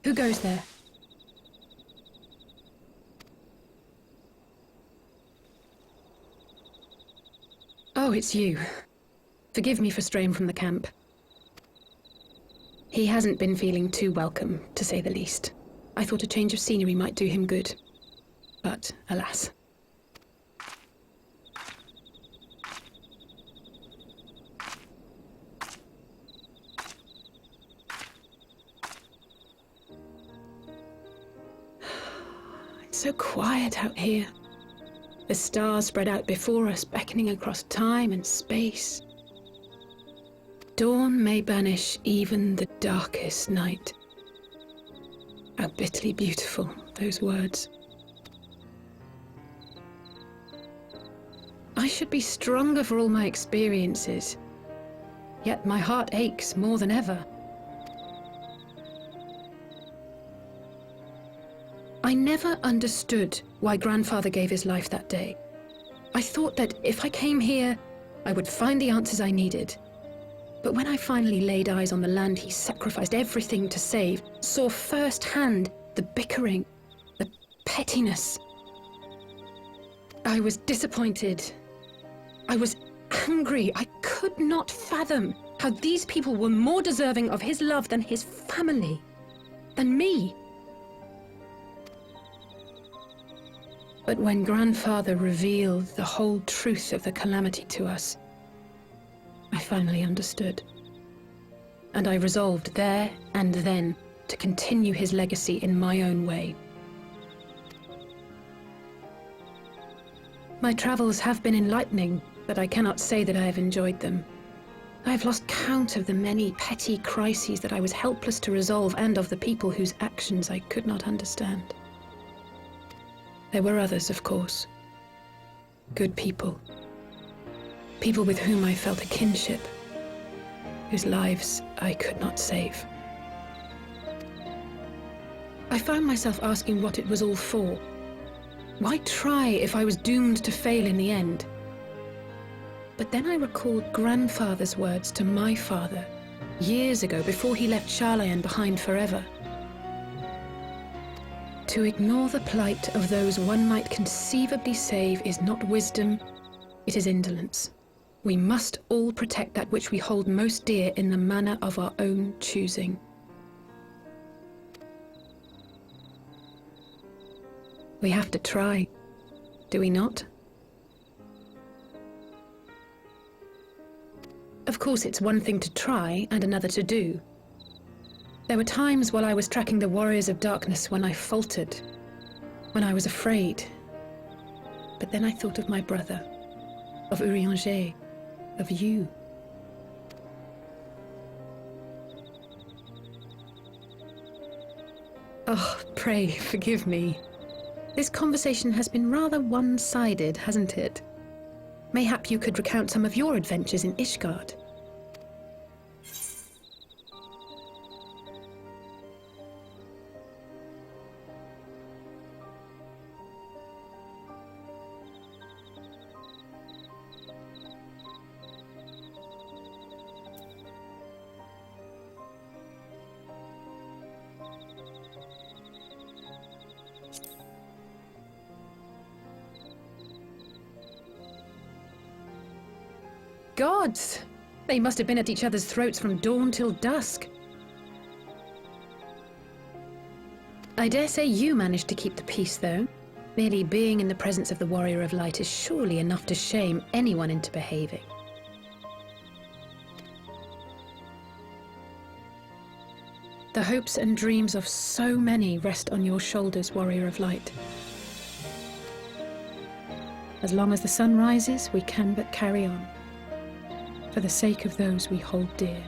Who goes there? Oh, it's you. Forgive me for straying from the camp. He hasn't been feeling too welcome, to say the least. I thought a change of scenery might do him good. But, alas. It's so quiet out here. The stars spread out before us, beckoning across time and space. Dawn may banish even the darkest night. How bitterly beautiful, those words. I should be stronger for all my experiences, yet my heart aches more than ever. I never understood why Grandfather gave his life that day. I thought that if I came here, I would find the answers I needed. But when I finally laid eyes on the land he sacrificed everything to save, saw firsthand the bickering, the pettiness, I was disappointed. I was angry. I could not fathom how these people were more deserving of his love than his family, than me. But when Grandfather revealed the whole truth of the calamity to us, I finally understood. And I resolved there and then to continue his legacy in my own way. My travels have been enlightening, but I cannot say that I have enjoyed them. I have lost count of the many petty crises that I was helpless to resolve and of the people whose actions I could not understand. There were others, of course. Good people. People with whom I felt a kinship, whose lives I could not save. I found myself asking what it was all for. Why try if I was doomed to fail in the end? But then I recalled Grandfather's words to my father, years ago, before he left Charlayan behind forever. To ignore the plight of those one might conceivably save is not wisdom, it is indolence. We must all protect that which we hold most dear in the manner of our own choosing. We have to try, do we not? Of course, it's one thing to try and another to do. There were times while I was tracking the warriors of darkness when I faltered, when I was afraid. But then I thought of my brother, of Urianger, of you. Oh, pray forgive me. This conversation has been rather one-sided, hasn't it? Mayhap you could recount some of your adventures in Ishgard. Gods! They must have been at each other's throats from dawn till dusk. I dare say you managed to keep the peace, though. Merely being in the presence of the Warrior of Light is surely enough to shame anyone into behaving. The hopes and dreams of so many rest on your shoulders, Warrior of Light. As long as the sun rises, we can but carry on, for the sake of those we hold dear.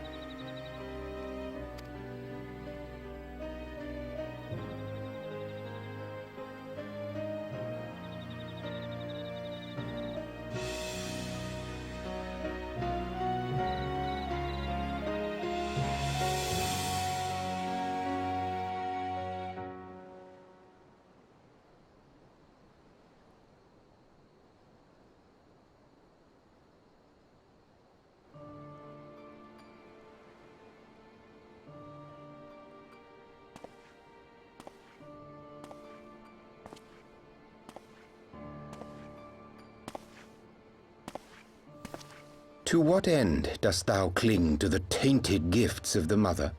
To what end dost thou cling to the tainted gifts of the Mother?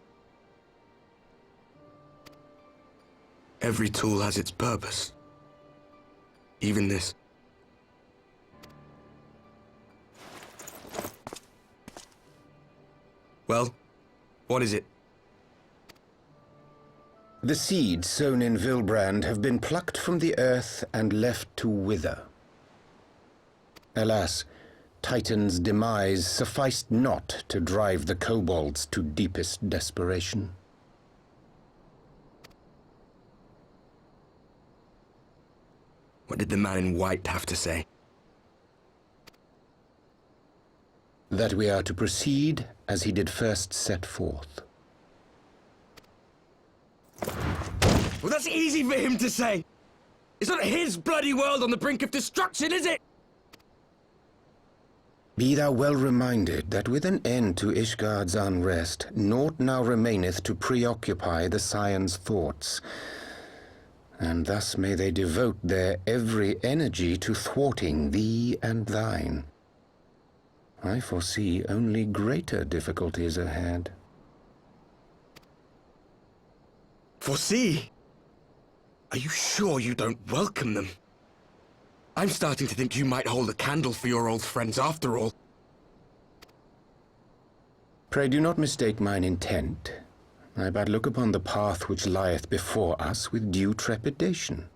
Every tool has its purpose. Even this. Well, what is it? The seeds sown in Vilbrand have been plucked from the earth and left to wither. Alas, Titan's demise sufficed not to drive the kobolds to deepest desperation. What did the man in white have to say? That we are to proceed as he did first set forth. Well, that's easy for him to say! It's not his bloody world on the brink of destruction, is it? Be thou well reminded that with an end to Ishgard's unrest, naught now remaineth to preoccupy the Scion's thoughts, and thus may they devote their every energy to thwarting thee and thine. I foresee only greater difficulties ahead. Foresee? Are you sure you don't welcome them? I'm starting to think you might hold a candle for your old friends after all. Pray do not mistake mine intent. I but look upon the path which lieth before us with due trepidation.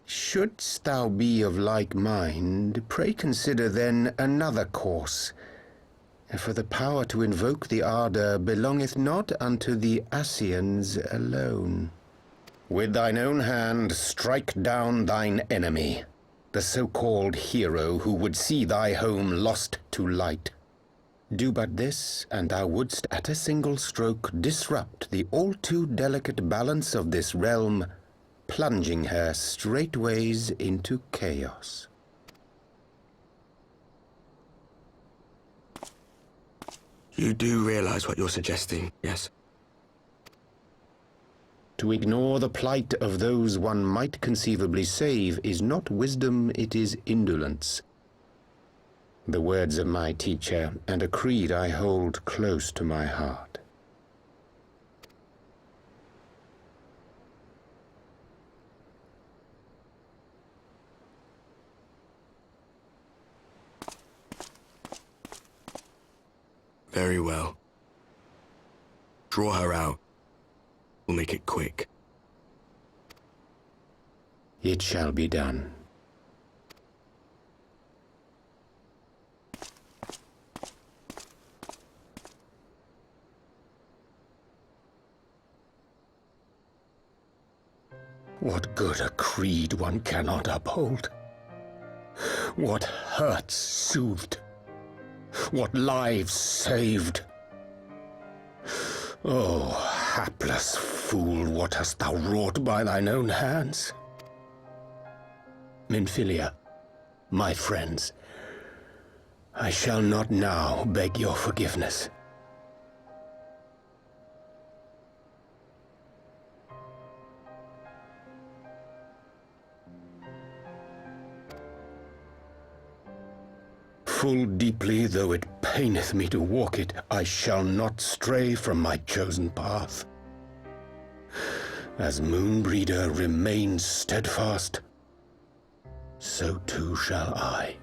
Shouldst thou be of like mind, pray consider then another course. For the power to invoke the ardor belongeth not unto the Ascians alone. With thine own hand strike down thine enemy, the so-called hero who would see thy home lost to light. Do but this, and thou wouldst at a single stroke disrupt the all-too delicate balance of this realm, plunging her straightways into chaos. You do realize what you're suggesting, yes? To ignore the plight of those one might conceivably save is not wisdom, it is indolence. The words of my teacher, and a creed I hold close to my heart. Very well. Draw her out. We'll make it quick. It shall be done. What good a creed one cannot uphold? What hurts soothed? What lives saved? Oh, hapless fool, what hast thou wrought by thine own hands? Minfilia, my friends, I shall not now beg your forgiveness. Full deeply though it paineth me to walk it, I shall not stray from my chosen path. As Moonbreeder remains steadfast, so too shall I.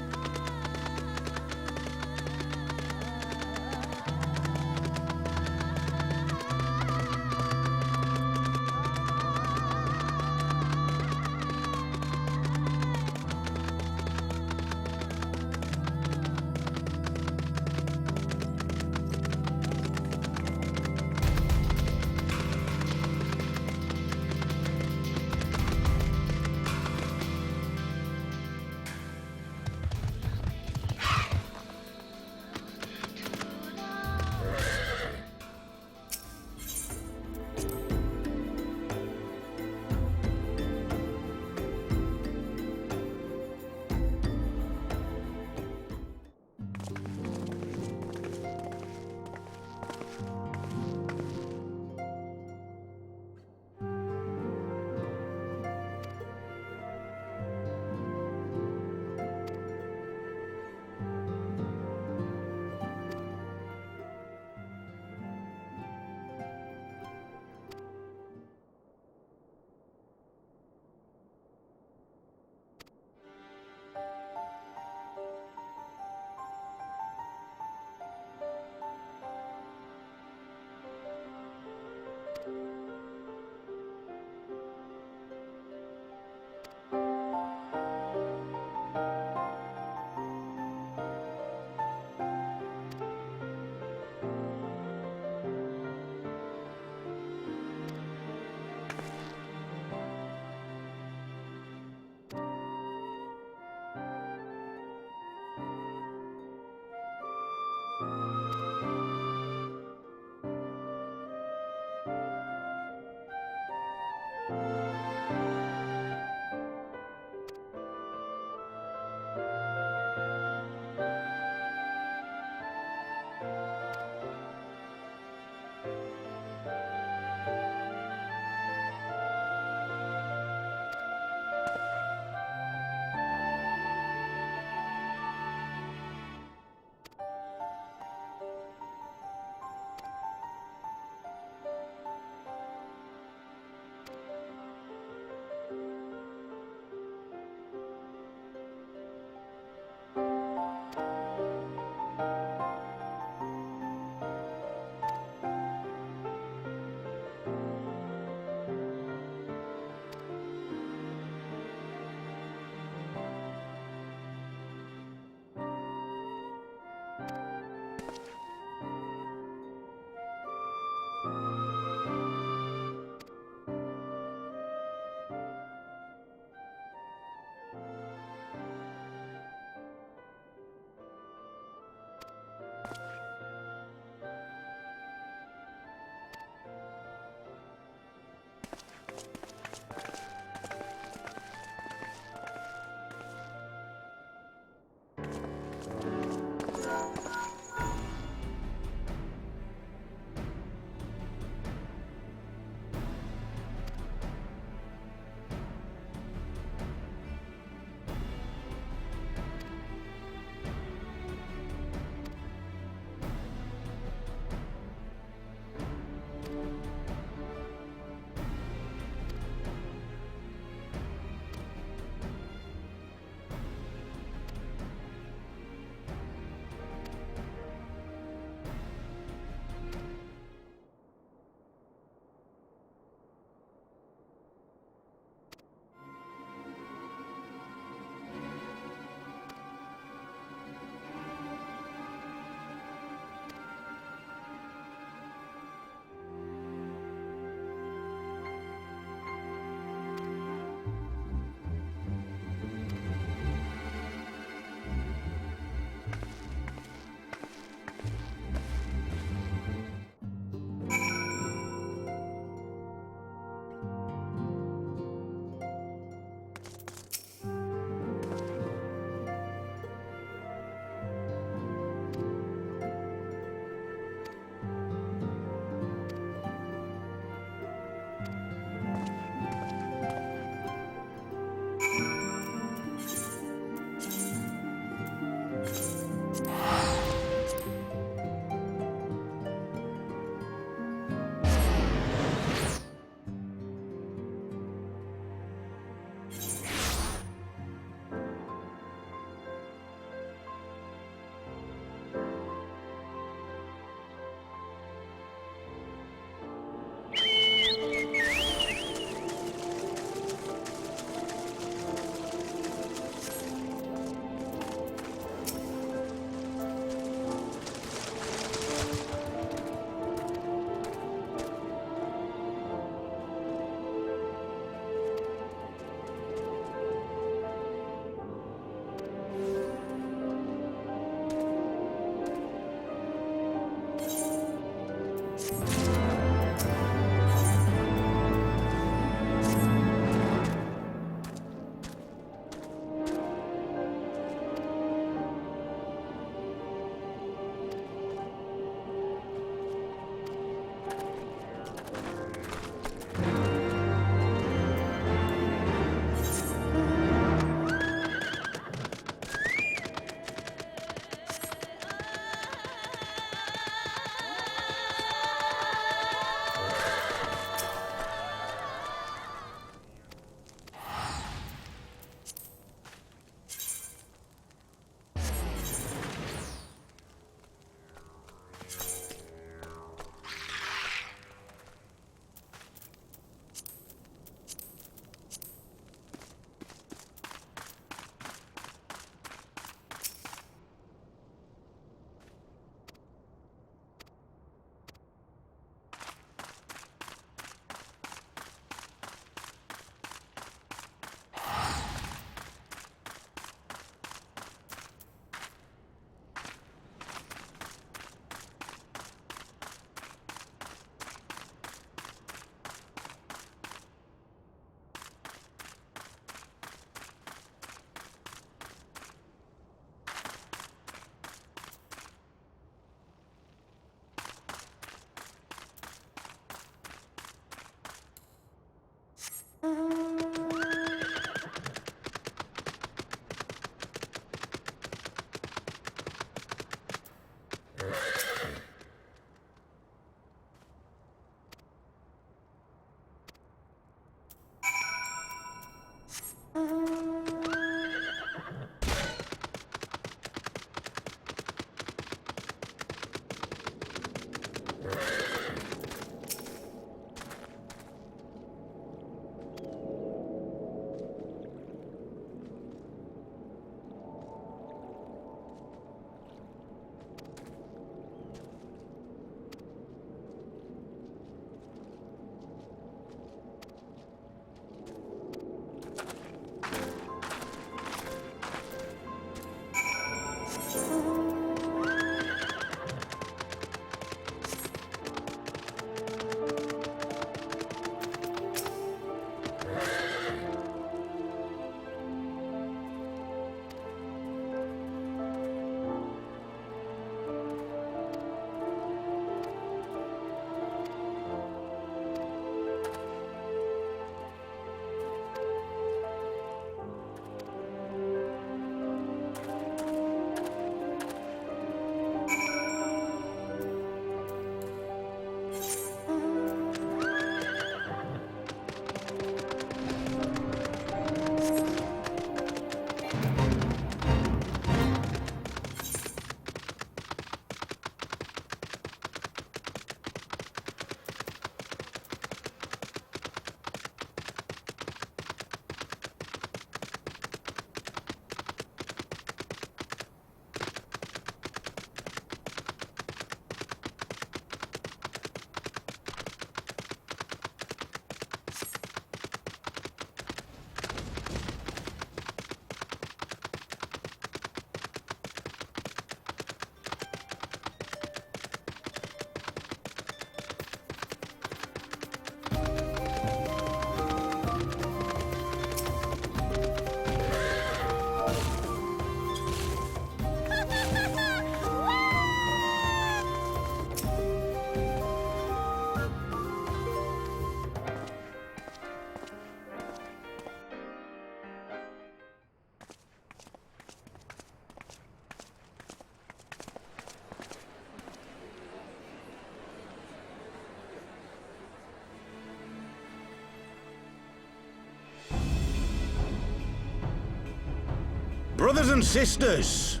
Brothers and sisters,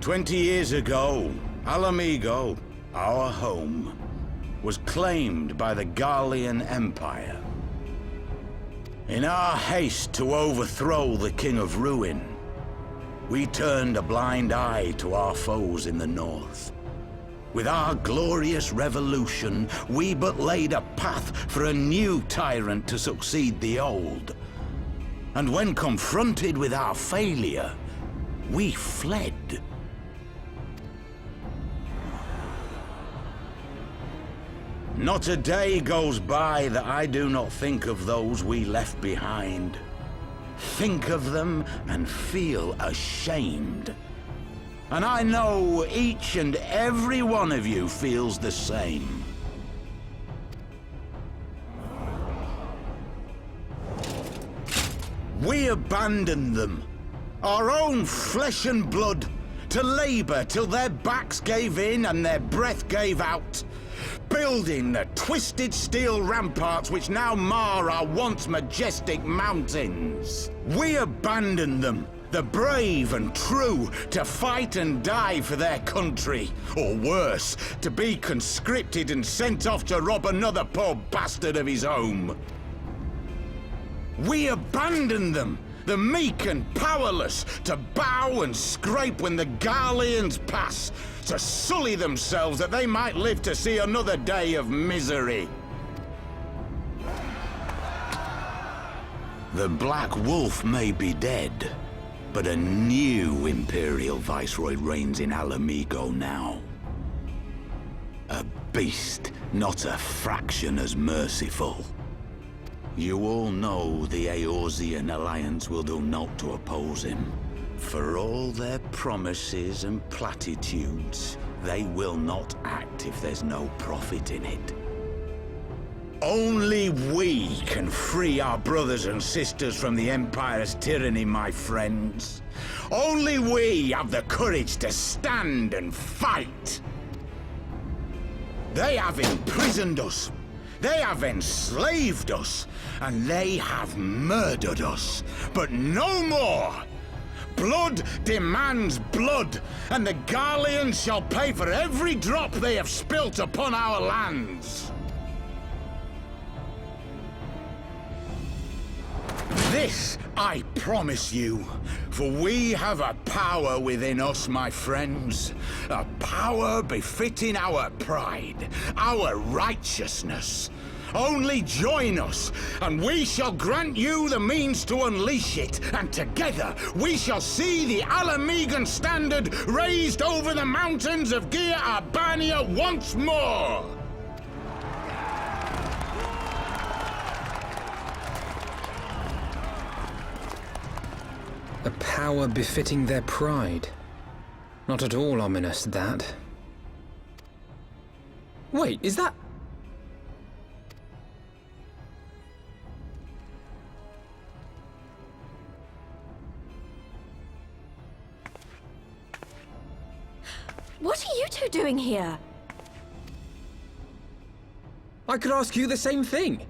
20 years ago, Alamigo, our home, was claimed by the Garlean Empire. In our haste to overthrow the King of Ruin, we turned a blind eye to our foes in the north. With our glorious revolution, we but laid a path for a new tyrant to succeed the old. And when confronted with our failure, we fled. Not a day goes by that I do not think of those we left behind. Think of them and feel ashamed. And I know each and every one of you feels the same. We abandoned them, our own flesh and blood, to labor till their backs gave in and their breath gave out, building the twisted steel ramparts which now mar our once majestic mountains. We abandoned them, the brave and true, to fight and die for their country, or worse, to be conscripted and sent off to rob another poor bastard of his home. We abandoned them, the meek and powerless, to bow and scrape when the Garleans pass, to sully themselves that they might live to see another day of misery. The Black Wolf may be dead, but a new Imperial Viceroy reigns in Alamigo now. A beast, not a fraction as merciful. You all know the Eorzean Alliance will do naught to oppose him. For all their promises and platitudes, they will not act if there's no profit in it. Only we can free our brothers and sisters from the Empire's tyranny, my friends. Only we have the courage to stand and fight. They have imprisoned us. They have enslaved us. And they have murdered us. But no more! Blood demands blood, and the Garleans shall pay for every drop they have spilt upon our lands. This I promise you, for we have a power within us, my friends. A power befitting our pride, our righteousness. Only join us, and we shall grant you the means to unleash it, and together we shall see the Alamigan standard raised over the mountains of Gia Arbania once more! A power befitting their pride. Not at all ominous, that. Wait, is that... What are you two doing here? I could ask you the same thing.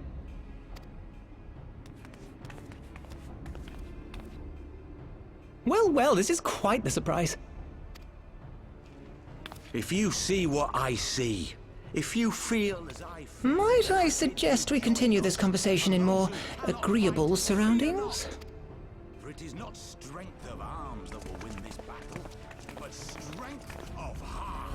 Well, this is quite the surprise. If you see what I see, if you feel as I feel... Might I suggest we continue this conversation in more agreeable surroundings? For it is not strength of arms that will win this battle, but strength of heart.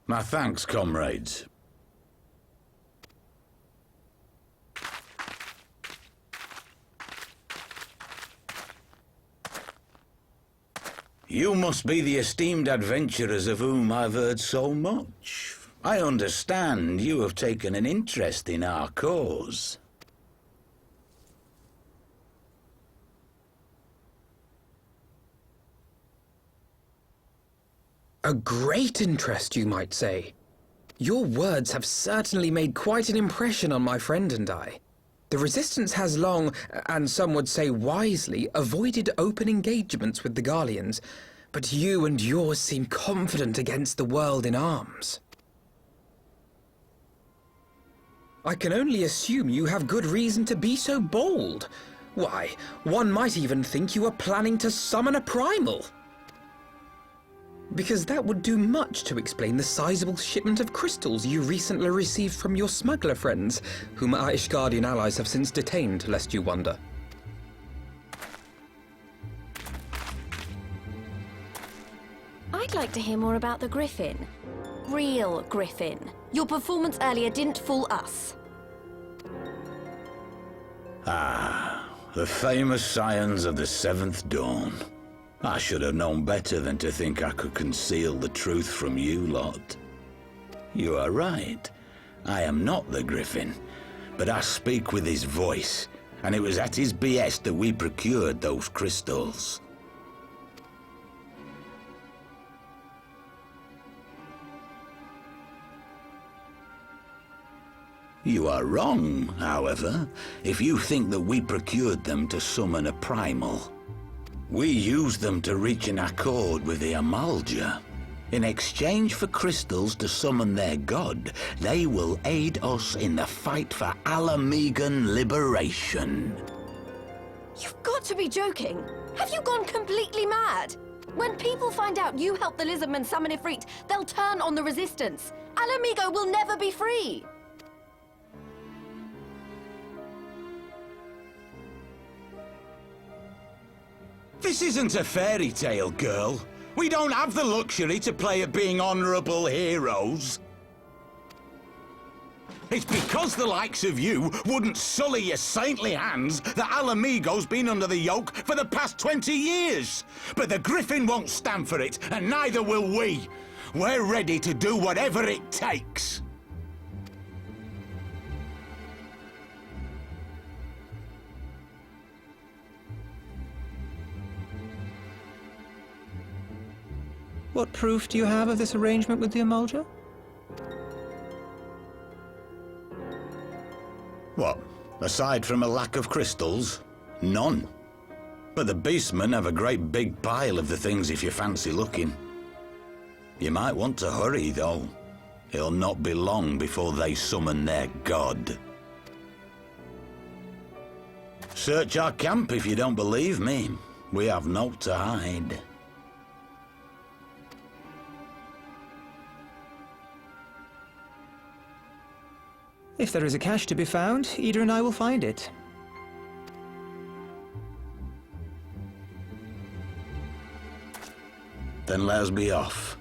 My thanks, comrades. You must be the esteemed adventurers of whom I've heard so much. I understand you have taken an interest in our cause. A great interest, you might say. Your words have certainly made quite an impression on my friend and I. The Resistance has long, and some would say wisely, avoided open engagements with the Garleans, but you and yours seem confident against the world in arms. I can only assume you have good reason to be so bold. Why, one might even think you are planning to summon a primal. Because that would do much to explain the sizable shipment of crystals you recently received from your smuggler friends, whom our Ishgardian allies have since detained, lest you wonder. I'd like to hear more about the Griffin. Real Griffin. Your performance earlier didn't fool us. Ah, the famous scions of the Seventh Dawn. I should have known better than to think I could conceal the truth from you lot. You are right. I am not the Griffin, but I speak with his voice, and it was at his behest that we procured those crystals. You are wrong, however, if you think that we procured them to summon a primal. We used them to reach an accord with the Amalja. In exchange for crystals to summon their god, they will aid us in the fight for Alamegan liberation. You've got to be joking. Have you gone completely mad? When people find out you helped the Lizardmen summon Ifrit, they'll turn on the Resistance. Alamigo will never be free. This isn't a fairy tale, girl. We don't have the luxury to play at being honorable heroes. It's because the likes of you wouldn't sully your saintly hands that Alamigo's been under the yoke for the past 20 years. But the Griffin won't stand for it, and neither will we. We're ready to do whatever it takes. What proof do you have of this arrangement with the Amalja? What? Aside from a lack of crystals? None. But the beastmen have a great big pile of the things if you fancy looking. You might want to hurry, though. It'll not be long before they summon their god. Search our camp if you don't believe me. We have naught to hide. If there is a cache to be found, Ida and I will find it. Then let us be off.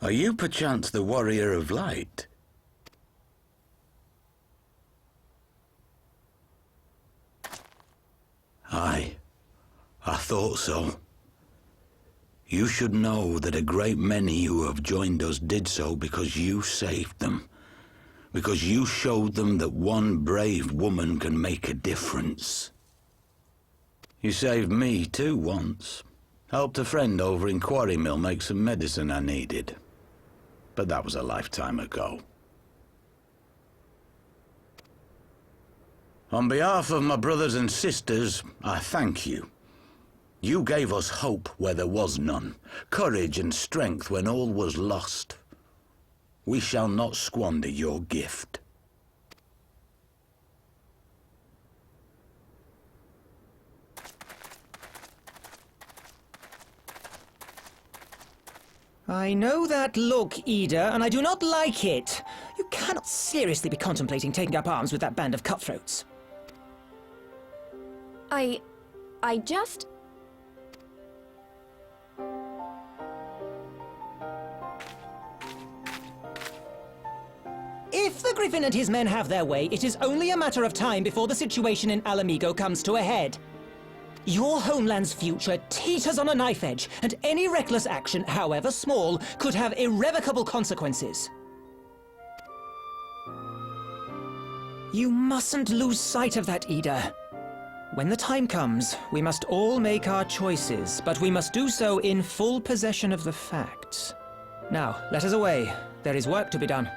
Are you perchance the Warrior of Light? Aye, I thought so. You should know that a great many who have joined us did so because you saved them. Because you showed them that one brave woman can make a difference. You saved me too once. Helped a friend over in Quarry Mill make some medicine I needed. But that was a lifetime ago. On behalf of my brothers and sisters, I thank you. You gave us hope where there was none, courage and strength when all was lost. We shall not squander your gift. I know that look, Ida, and I do not like it. You cannot seriously be contemplating taking up arms with that band of cutthroats. If the Griffin and his men have their way, it is only a matter of time before the situation in Alamigo comes to a head. Your homeland's future teeters on a knife edge, and any reckless action, however small, could have irrevocable consequences. You mustn't lose sight of that, Ida. When the time comes, we must all make our choices, but we must do so in full possession of the facts. Now, let us away. There is work to be done.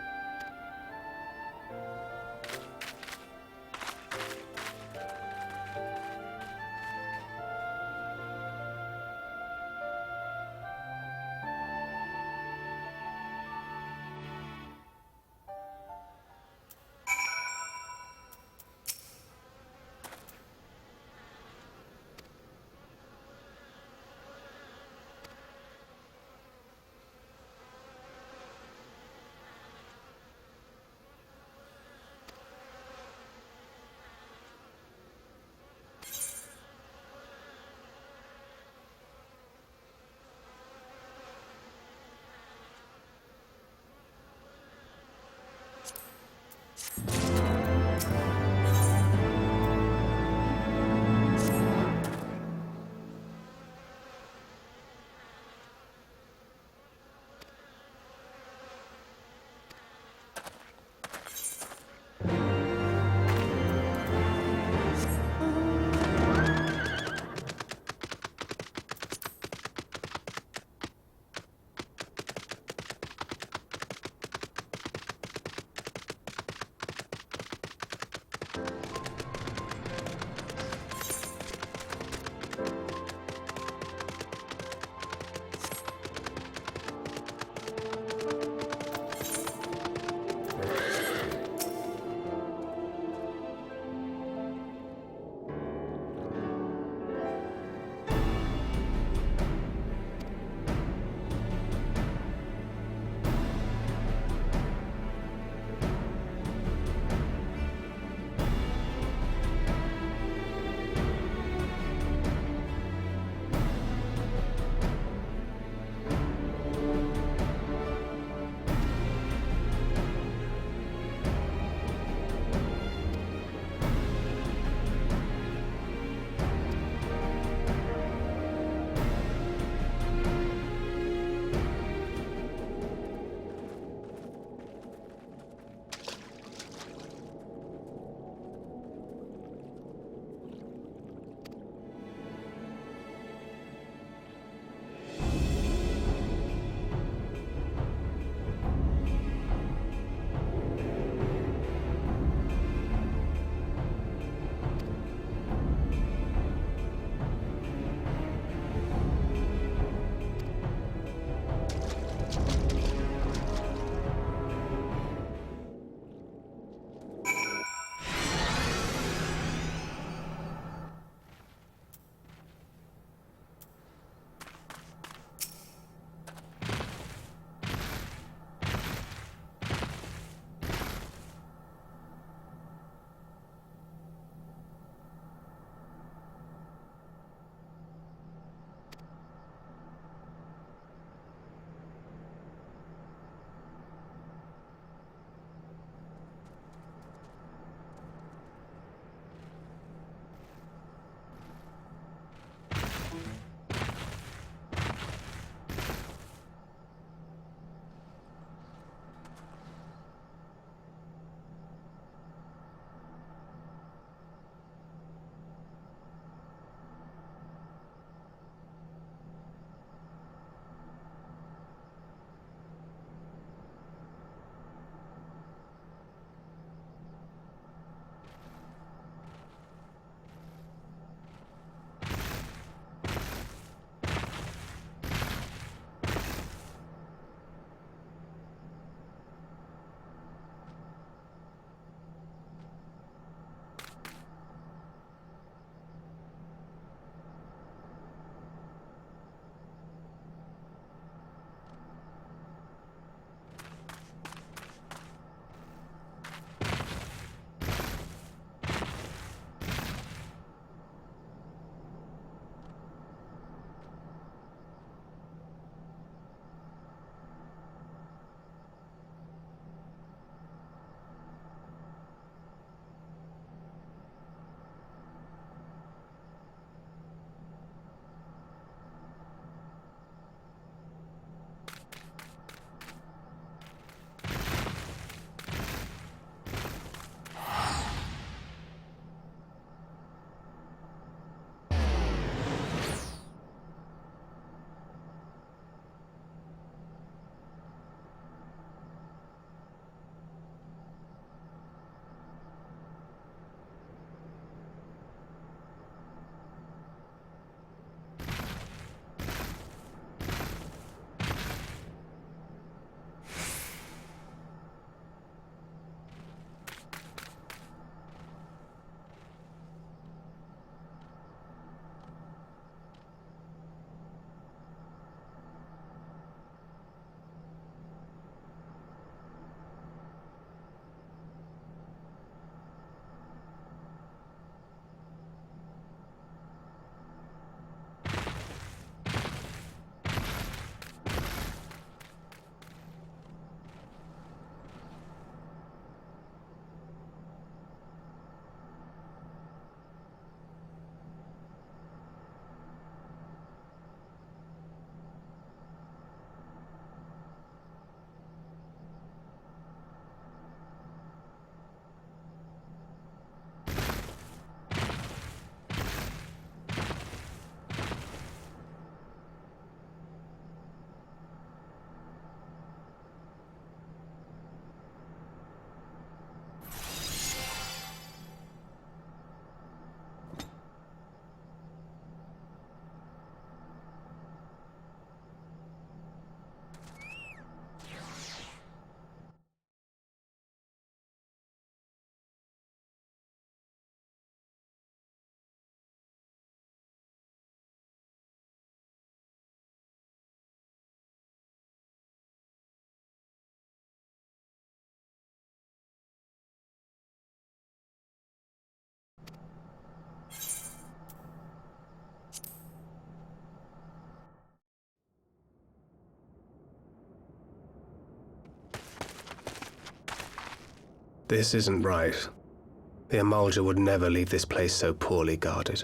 This isn't right. The Emulger would never leave this place so poorly guarded.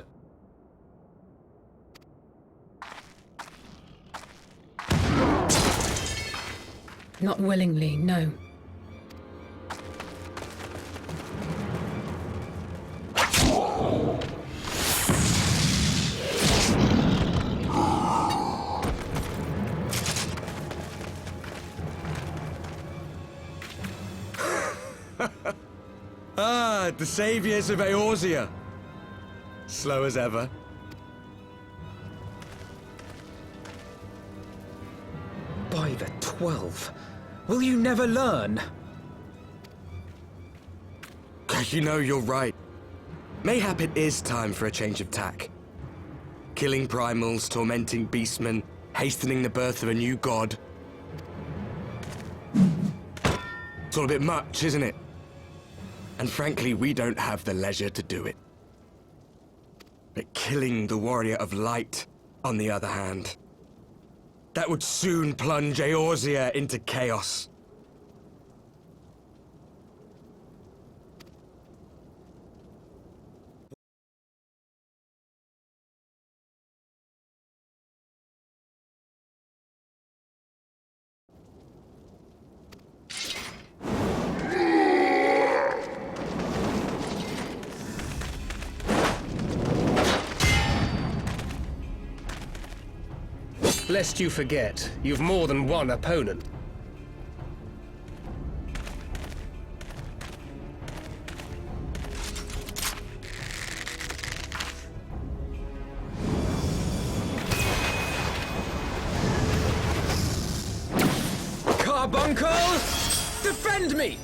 Not willingly, no. Ah, the saviors of Eorzea. Slow as ever. By the 12. Will you never learn? You know, you're right. Mayhap it is time for a change of tack. Killing primals, tormenting beastmen, hastening the birth of a new god. It's all a bit much, isn't it? And frankly, we don't have the leisure to do it. But killing the Warrior of Light, on the other hand, that would soon plunge Eorzea into chaos. Lest you forget, you've more than one opponent. Carbuncle! Defend me!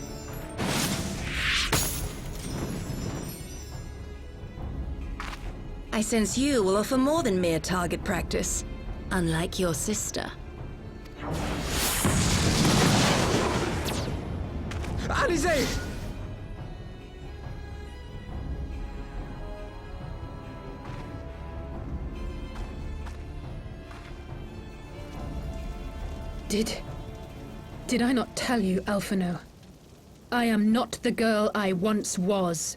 I sense you will offer more than mere target practice. Unlike your sister. Alize! Did I not tell you, Alphino? I am not the girl I once was.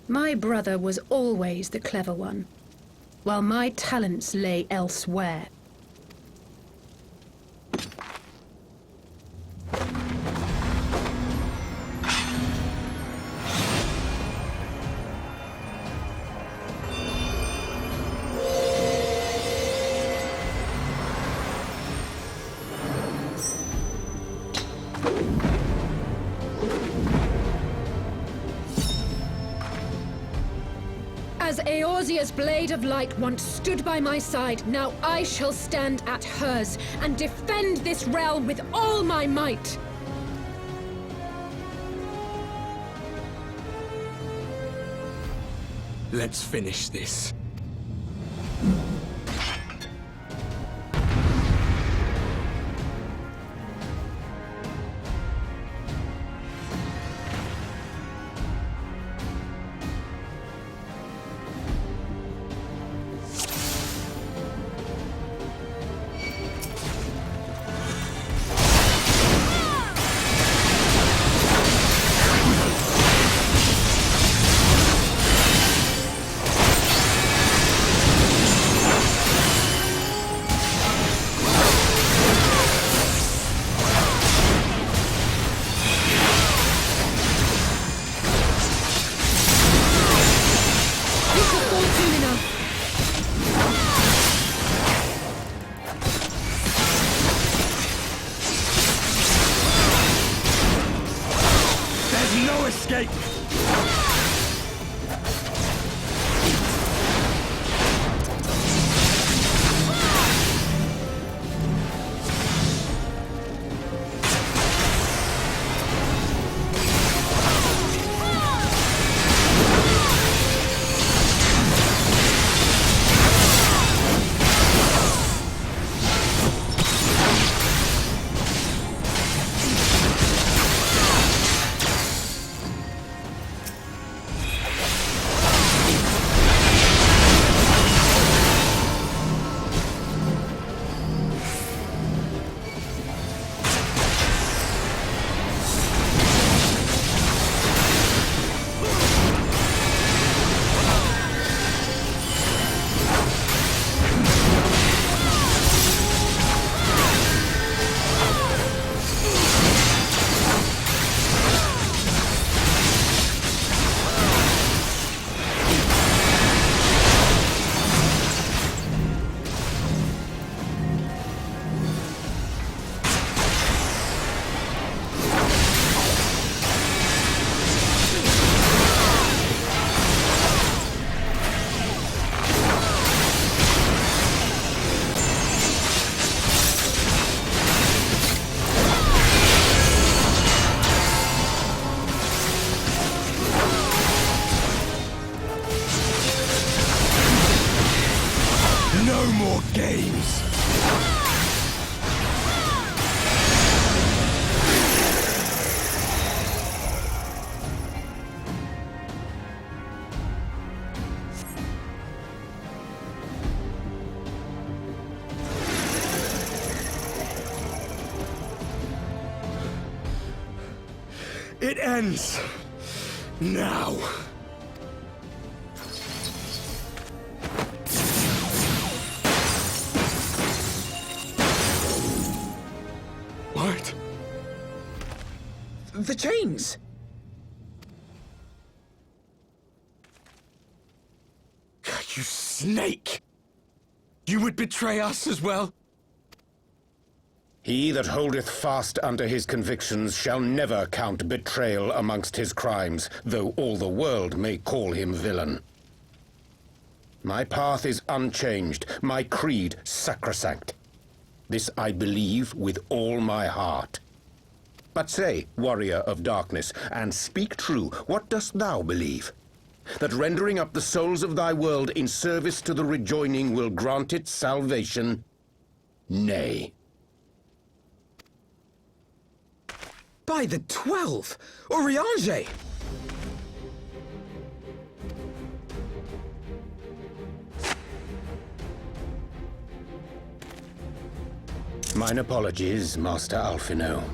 My brother was always the clever one, while my talents lay elsewhere. As Eorzea's blade of light once stood by my side, now I shall stand at hers and defend this realm with all my might. Let's finish this. Escape! No more games! It ends now. What? The chains! You snake! You would betray us as well? He that holdeth fast unto his convictions shall never count betrayal amongst his crimes, though all the world may call him villain. My path is unchanged, my creed sacrosanct. This I believe with all my heart. But say, warrior of darkness, and speak true, what dost thou believe? That rendering up the souls of thy world in service to the rejoining will grant it salvation? Nay. By the 12! Oriange! Mine apologies, Master Alphino.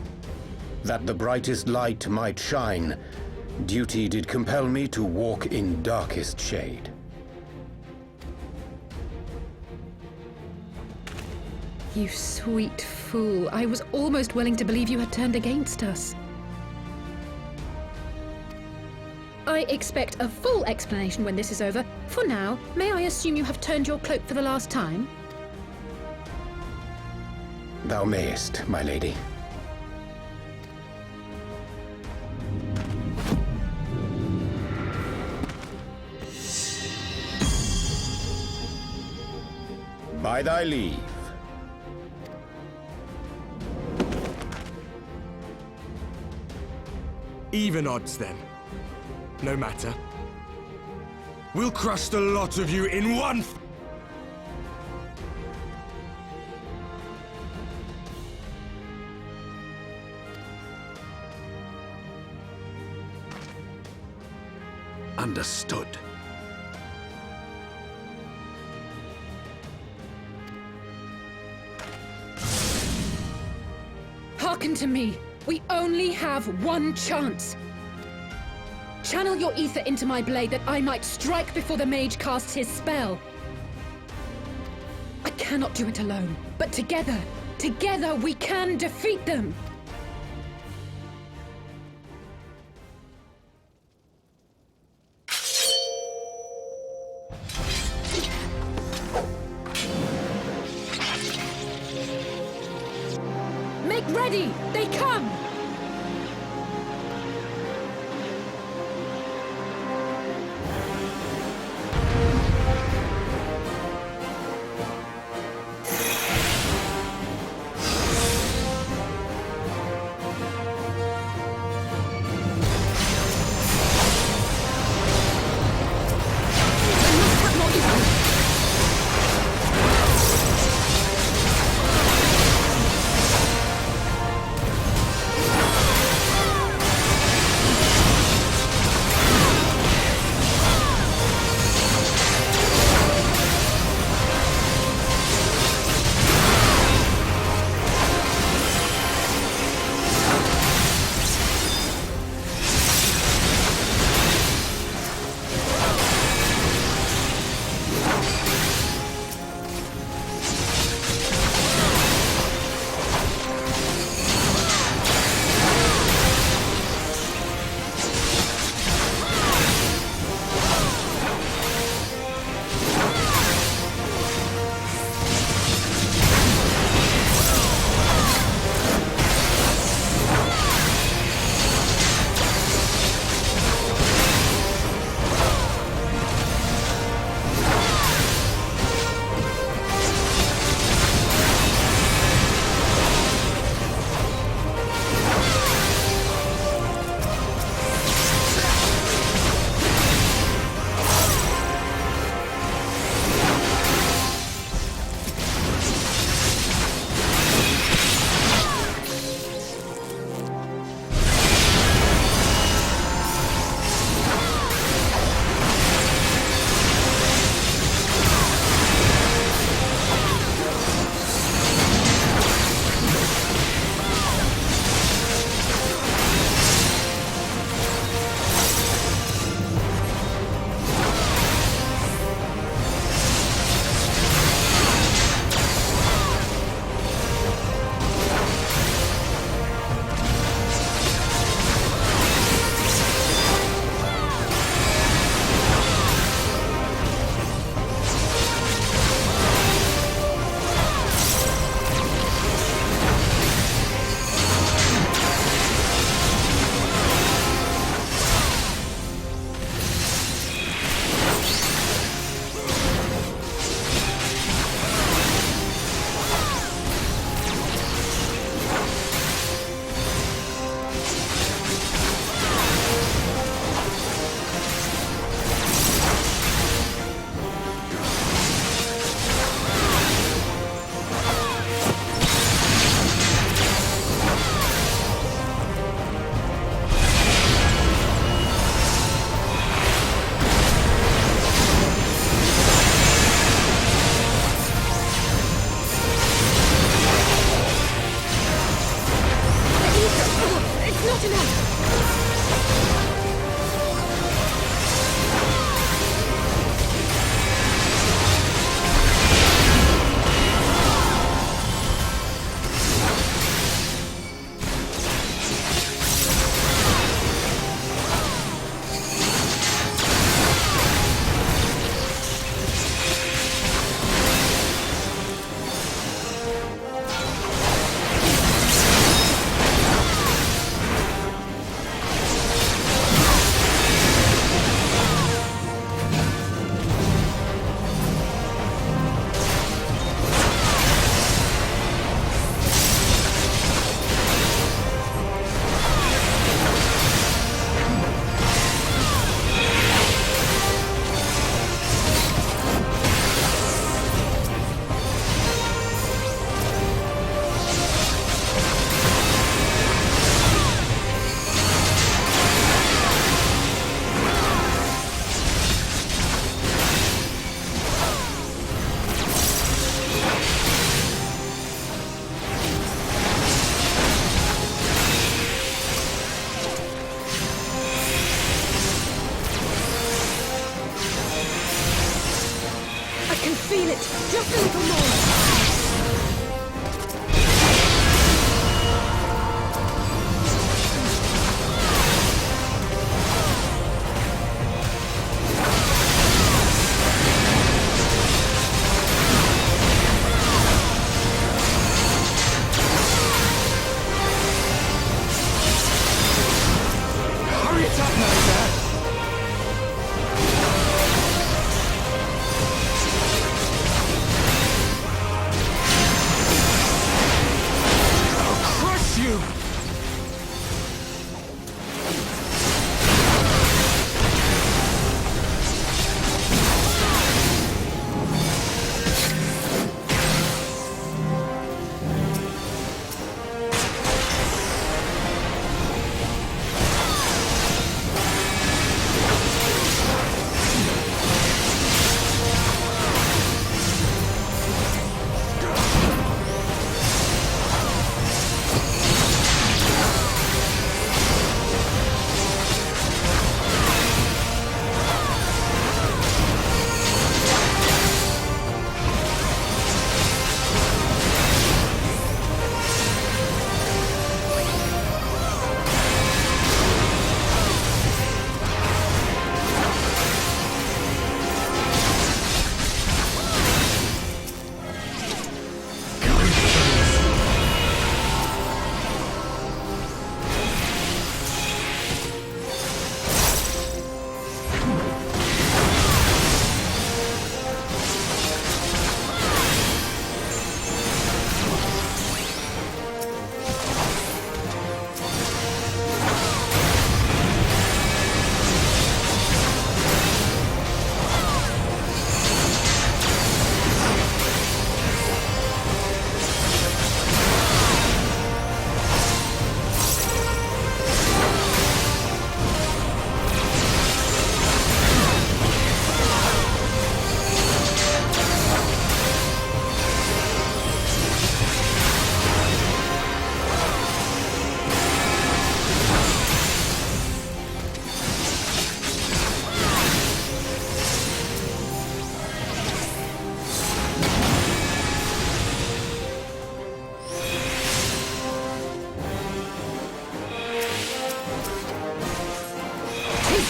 That the brightest light might shine, duty did compel me to walk in darkest shade. You sweet fool. I was almost willing to believe you had turned against us. I expect a full explanation when this is over. For now, may I assume you have turned your cloak for the last time? Thou mayest, my lady. By thy leave. Even odds, then. No matter. We'll crush the lot of you in one Understood. Hearken to me. We only have one chance. Channel your ether into my blade that I might strike before the mage casts his spell. I cannot do it alone, but together we can defeat them. Make ready! They come!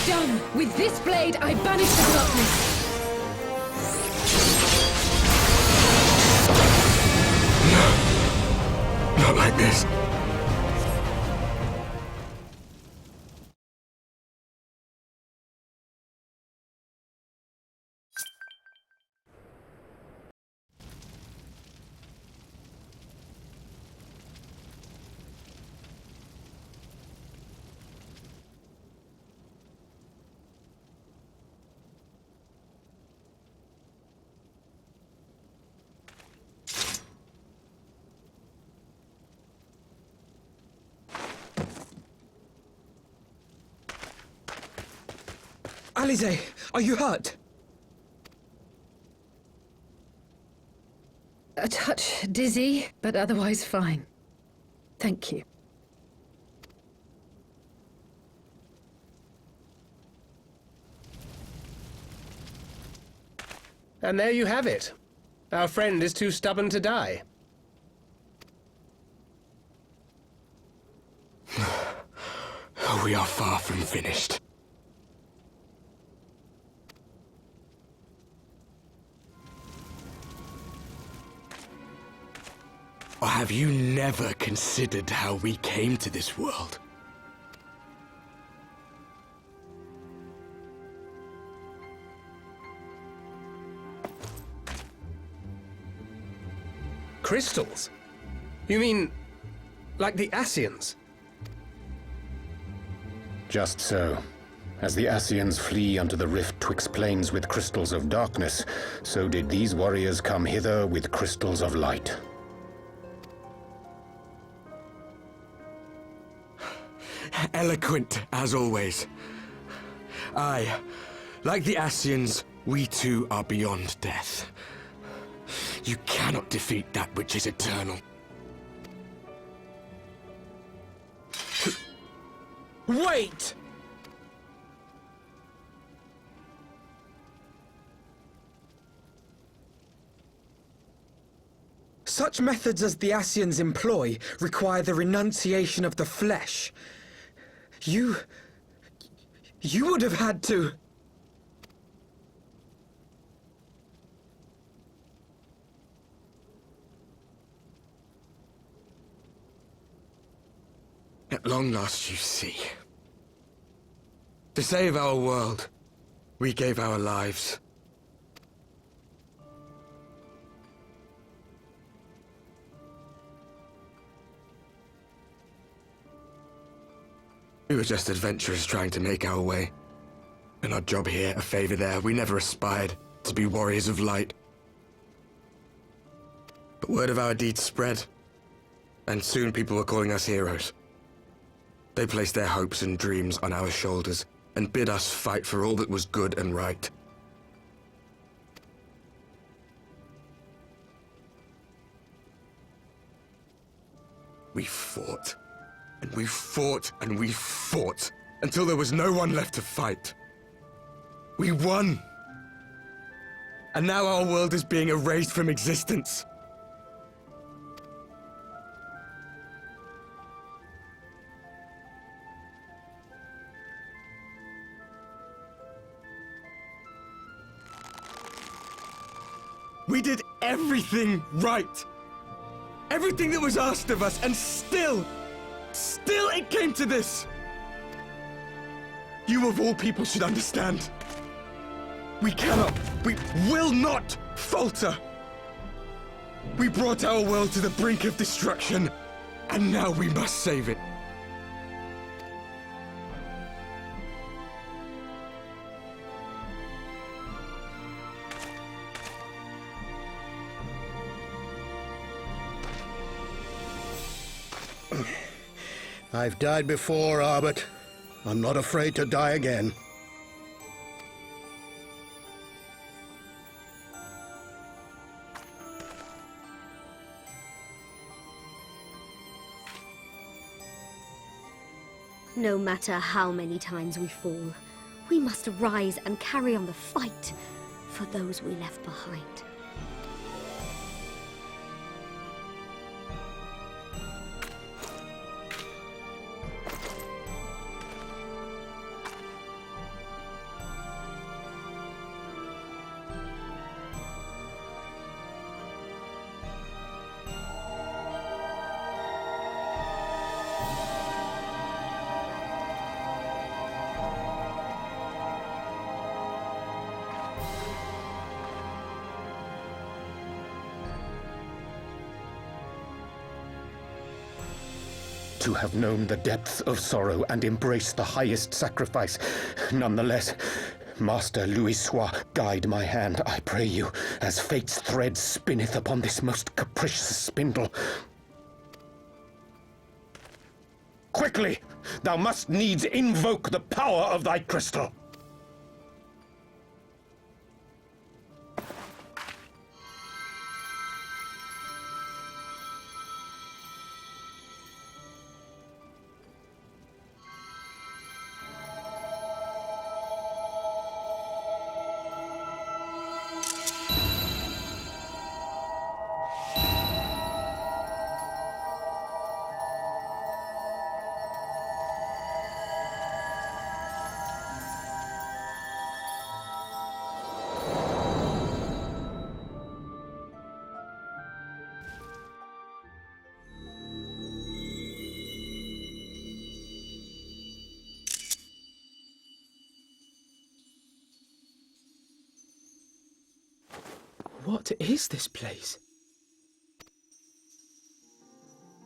Done! With this blade, I banish the darkness! Not like this. Alize, are you hurt? A touch dizzy, but otherwise fine. Thank you. And there you have it. Our friend is too stubborn to die. We are far from finished. Or have you never considered how we came to this world? Crystals? You mean, like the Ascians? Just so. As the Ascians flee unto the rift twixt planes with crystals of darkness, so did these warriors come hither with crystals of light. Eloquent, as always. Aye, like the Ascians, we too are beyond death. You cannot defeat that which is eternal. Wait! Such methods as the Ascians employ require the renunciation of the flesh. You would have had to... At long last, you see. To save our world, we gave our lives. We were just adventurers trying to make our way. An odd job here, a favor there. We never aspired to be warriors of light. But word of our deeds spread, and soon people were calling us heroes. They placed their hopes and dreams on our shoulders and bid us fight for all that was good and right. We fought, and we fought, and we fought, until there was no one left to fight. We won! And now our world is being erased from existence. We did everything right. Everything that was asked of us, and still it came to this. You of all people should understand. We will not falter. We brought our world to the brink of destruction, and now we must save it. I've died before, Arbet. I'm not afraid to die again. No matter how many times we fall, we must rise and carry on the fight for those we left behind. to have known the depths of sorrow and embraced the highest sacrifice. Nonetheless, Master Louis-Sois, guide my hand, I pray you, as fate's thread spinneth upon this most capricious spindle. Quickly! Thou must needs invoke the power of thy crystal! What is this place?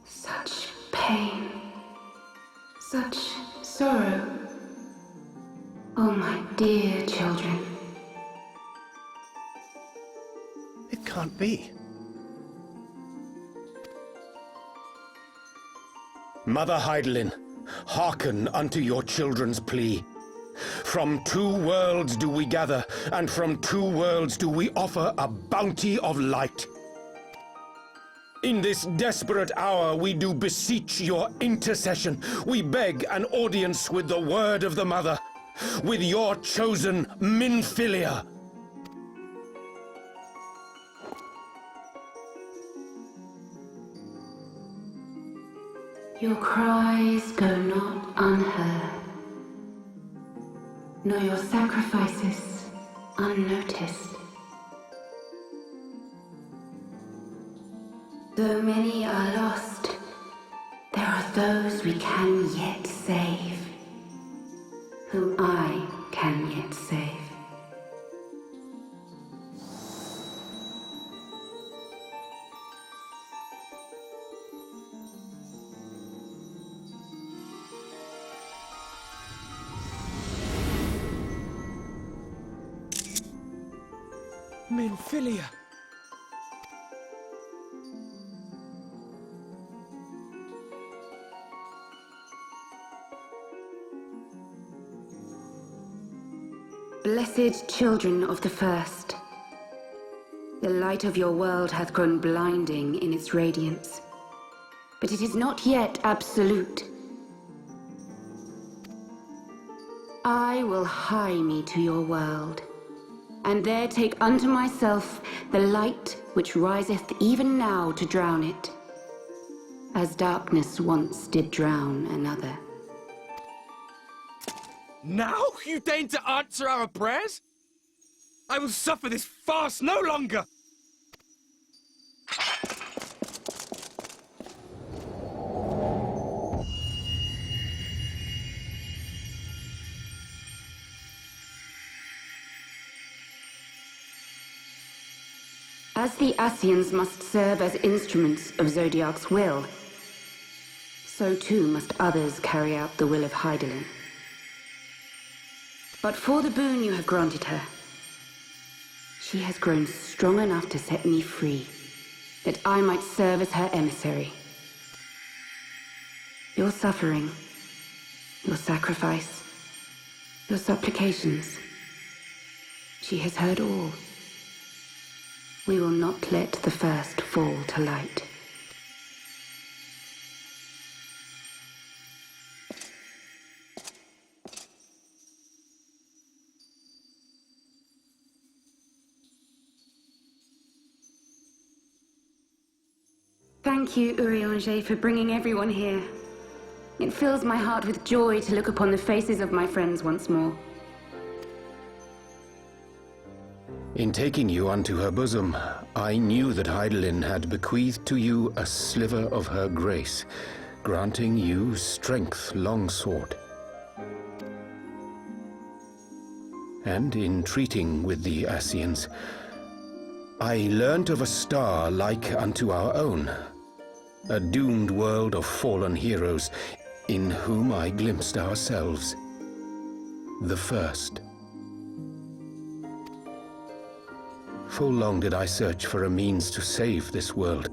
Such pain. Such sorrow. Oh, my dear children. It can't be. Mother Heidelin, hearken unto your children's plea. From two worlds do we gather, and from two worlds do we offer a bounty of light. In this desperate hour we do beseech your intercession. We beg an audience with the word of the Mother, with your chosen Minfilia. Your cries go not unheard, nor your sacrifices unnoticed. Though many are lost, there are those we can yet save, whom I can yet save. Minfilia! Blessed children of the First, the light of your world hath grown blinding in its radiance, but it is not yet absolute. I will hie me to your world, and there take unto myself the light which riseth even now to drown it, as darkness once did drown another. Now you deign to answer our prayers? I will suffer this farce no longer! As the Ascians must serve as instruments of Zodiark's will, so too must others carry out the will of Heidelin. But for the boon you have granted her, she has grown strong enough to set me free, that I might serve as her emissary. Your suffering, your sacrifice, your supplications, she has heard all. We will not let the first fall to light. Thank you, Urianger, for bringing everyone here. It fills my heart with joy to look upon the faces of my friends once more. In taking you unto her bosom, I knew that Heidelin had bequeathed to you a sliver of her grace, granting you strength long sought. And in treating with the Ascians, I learnt of a star like unto our own, A doomed world of fallen heroes, in whom I glimpsed ourselves. The first. Full long did I search for a means to save this world,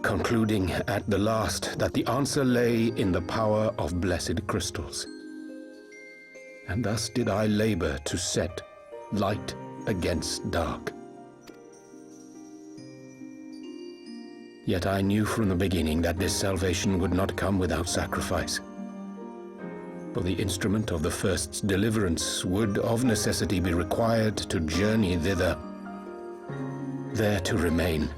concluding at the last that the answer lay in the power of blessed crystals. And thus did I labor to set light against dark. Yet I knew from the beginning that this salvation would not come without sacrifice. For the instrument of the first's deliverance would of necessity be required to journey thither, there to remain,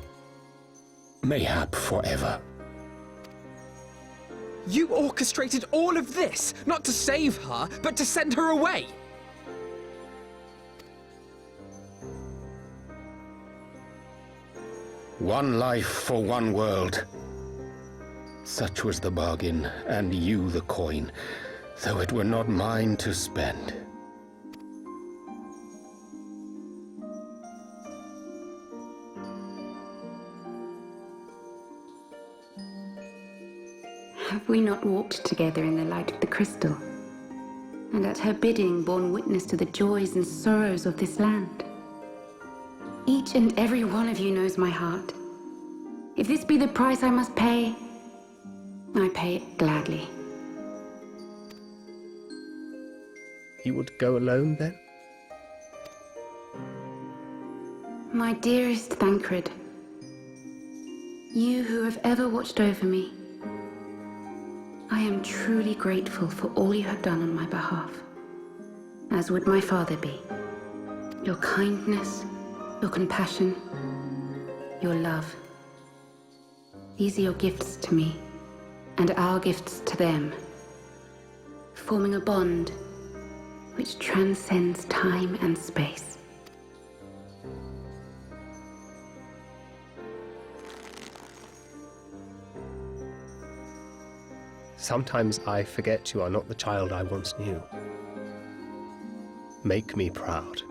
mayhap forever. You orchestrated all of this, not to save her, but to send her away! One life for one world. Such was the bargain, and you the coin, though it were not mine to spend. Have we not walked together in the light of the crystal, and at her bidding borne witness to the joys and sorrows of this land? Each and every one of you knows my heart. If this be the price I must pay, I pay it gladly. You would go alone, then? My dearest Thancred, you who have ever watched over me, I am truly grateful for all you have done on my behalf, as would my father be. Your kindness, your compassion, your love. These are your gifts to me, and our gifts to them, forming a bond which transcends time and space. Sometimes I forget you are not the child I once knew. Make me proud.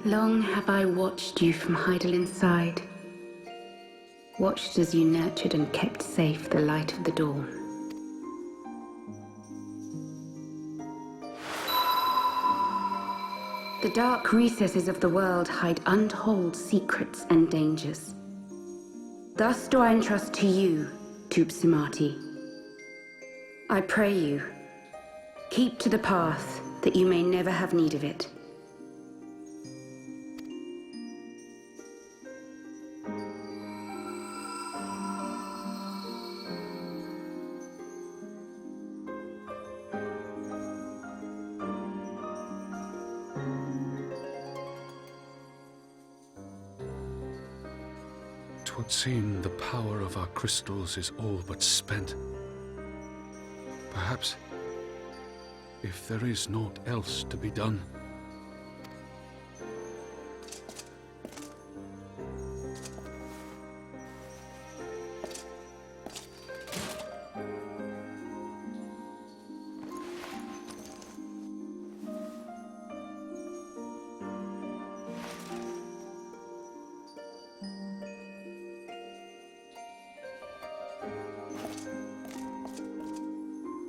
Long have I watched you from Heidelin's side, watched as you nurtured and kept safe the light of the dawn. The dark recesses of the world hide untold secrets and dangers. Thus do I entrust to you, Tupsimati. I pray you, keep to the path that you may never have need of it. Twould seem the power of our crystals is all but spent. Perhaps, if there is naught else to be done.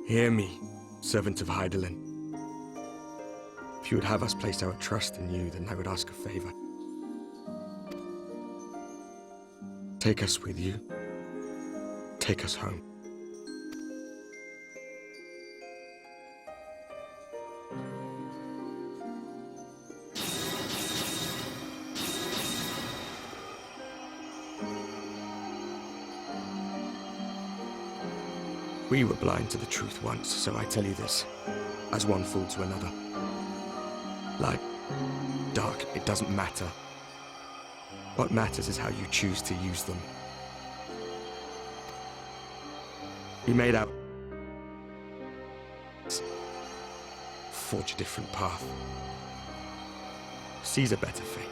Hear me, servant of Heidelin. If you would have us place our trust in you, then I would ask a favor. Take us with you. Take us home. We were blind to the truth once, so I tell you this, as one fool to another. Light, dark, it doesn't matter. What matters is how you choose to use them. We made out... forge a different path. Seize a better fate.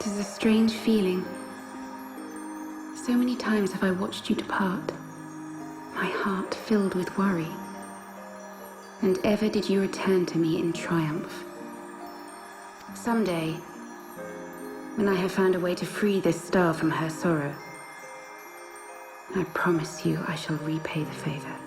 It is a strange feeling. So many times have I watched you depart, my heart filled with worry. And ever did you return to me in triumph. Someday, when I have found a way to free this star from her sorrow, I promise you I shall repay the favor.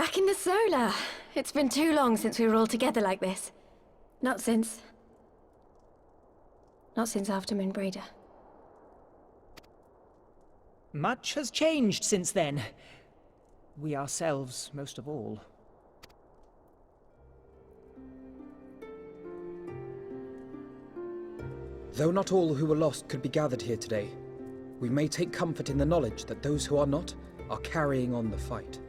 Back in the solar. It's been too long since we were all together like this. Not since after Moonbreeder. Much has changed since then. We ourselves, most of all. Though not all who were lost could be gathered here today, we may take comfort in the knowledge that those who are not are carrying on the fight.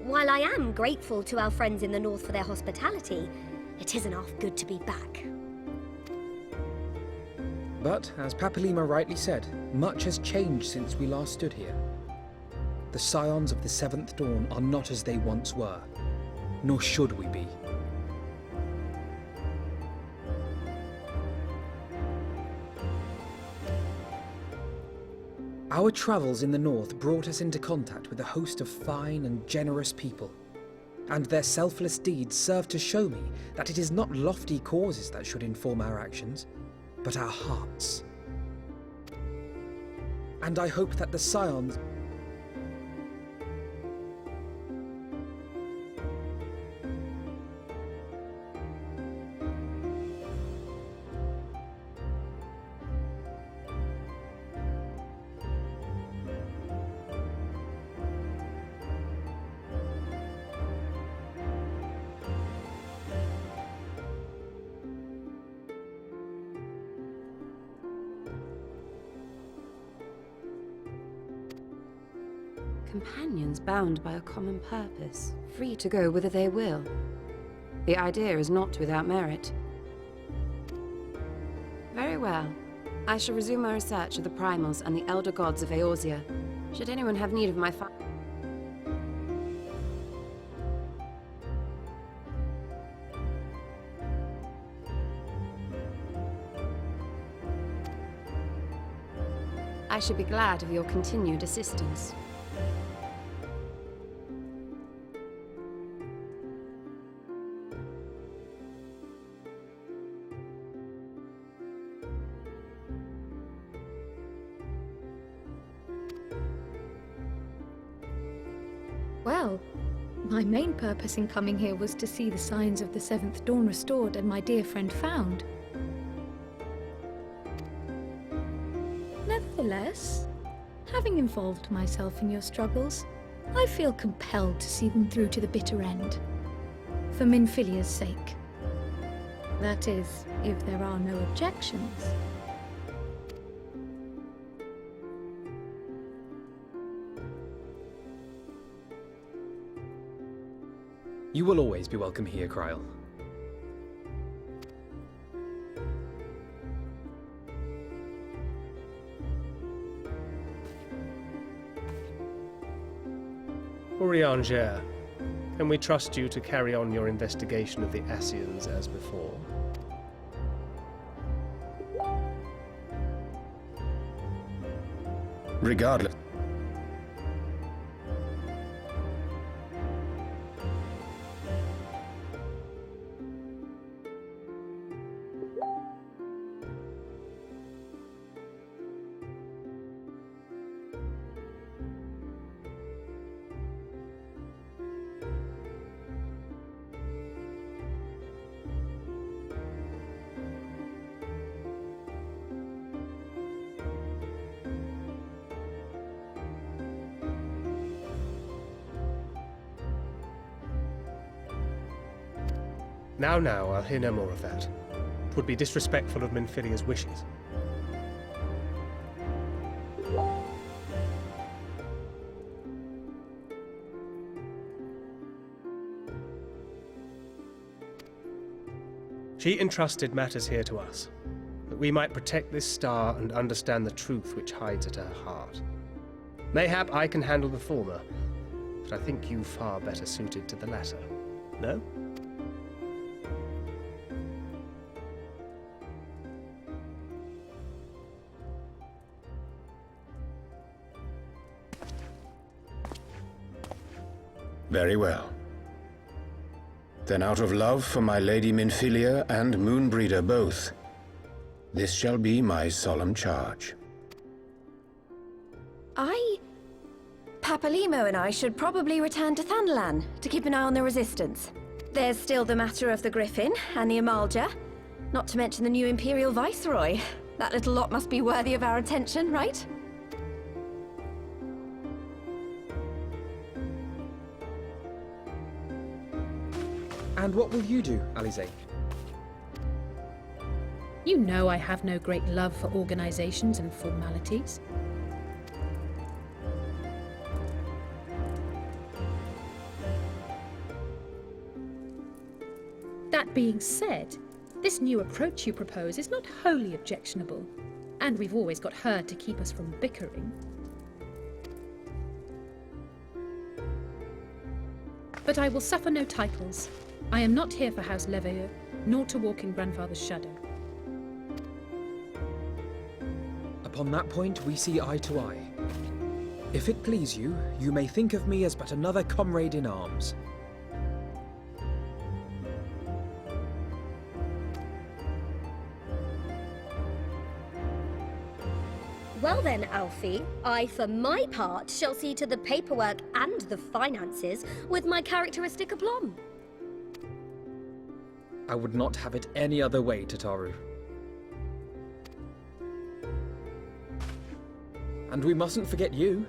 While I am grateful to our friends in the north for their hospitality, it isn't half good to be back. But, as Papalima rightly said, much has changed since we last stood here. The Scions of the Seventh Dawn are not as they once were, nor should we be. Our travels in the north brought us into contact with a host of fine and generous people, and their selfless deeds serve to show me that it is not lofty causes that should inform our actions, but our hearts. And I hope that the Scions... Companions bound by a common purpose, free to go whither they will. The idea is not without merit. Very well. I shall resume my research of the primals and the elder gods of Eorzea. Should anyone have need of my I should be glad of your continued assistance. Well, my main purpose in coming here was to see the signs of the Seventh Dawn restored and my dear friend found. Nevertheless, having involved myself in your struggles, I feel compelled to see them through to the bitter end. For Minfilia's sake. That is, if there are no objections. You will always be welcome here, Kryl. Urianger, can we trust you to carry on your investigation of the Ascians as before? Regardless. Now, I'll hear no more of that. 'Twould be disrespectful of Minfilia's wishes. She entrusted matters here to us, that we might protect this star and understand the truth which hides at her heart. Mayhap I can handle the former, but I think you far better suited to the latter. No? Very well. Then out of love for my Lady Minfilia and Moonbreeder both, this shall be my solemn charge. Papalymo and I should probably return to Thanalan to keep an eye on the Resistance. There's still the matter of the Griffin and the Amalja, not to mention the new Imperial Viceroy. That little lot must be worthy of our attention, right? And what will you do, Alize? You know I have no great love for organizations and formalities. That being said, this new approach you propose is not wholly objectionable, and we've always got her to keep us from bickering. But I will suffer no titles. I am not here for House Leveilleur, nor to walk in Grandfather's shadow. Upon that point, we see eye to eye. If it please you, you may think of me as but another comrade in arms. Well then, Alfie, I, for my part, shall see to the paperwork and the finances with my characteristic aplomb. I would not have it any other way, Tataru. And we mustn't forget you.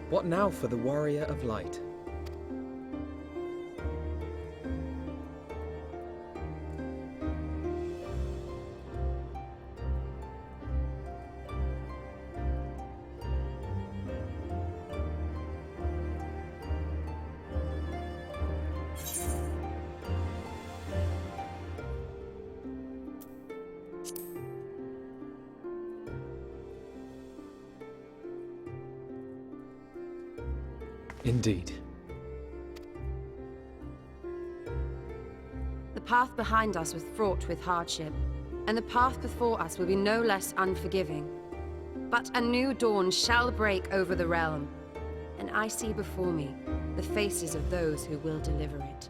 What now for the Warrior of Light? Indeed. The path behind us was fraught with hardship, and the path before us will be no less unforgiving. But a new dawn shall break over the realm, and I see before me the faces of those who will deliver it.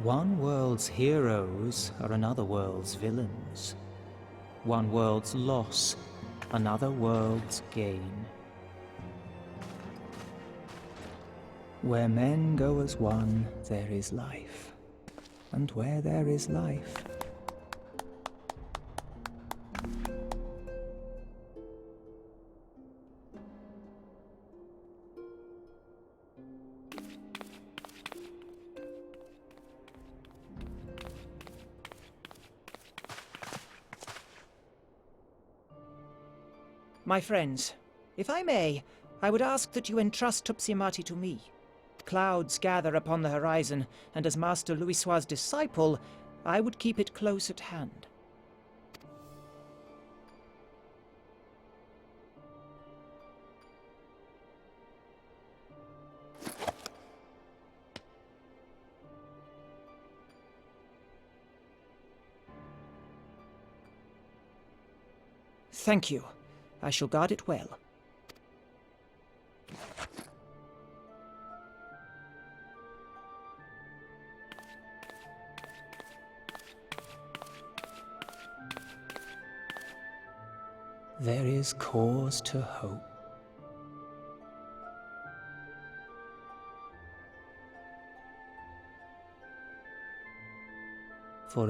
One world's heroes are another world's villains. One world's loss, another world's gain. Where men go as one, there is life. And where there is life, My friends, if I may, I would ask that you entrust Tupsimati to me. Clouds gather upon the horizon, and as Master Louisoix's disciple, I would keep it close at hand. Thank you. I shall guard it well. there is cause to hope. For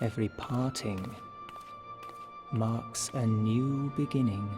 Every parting marks a new beginning.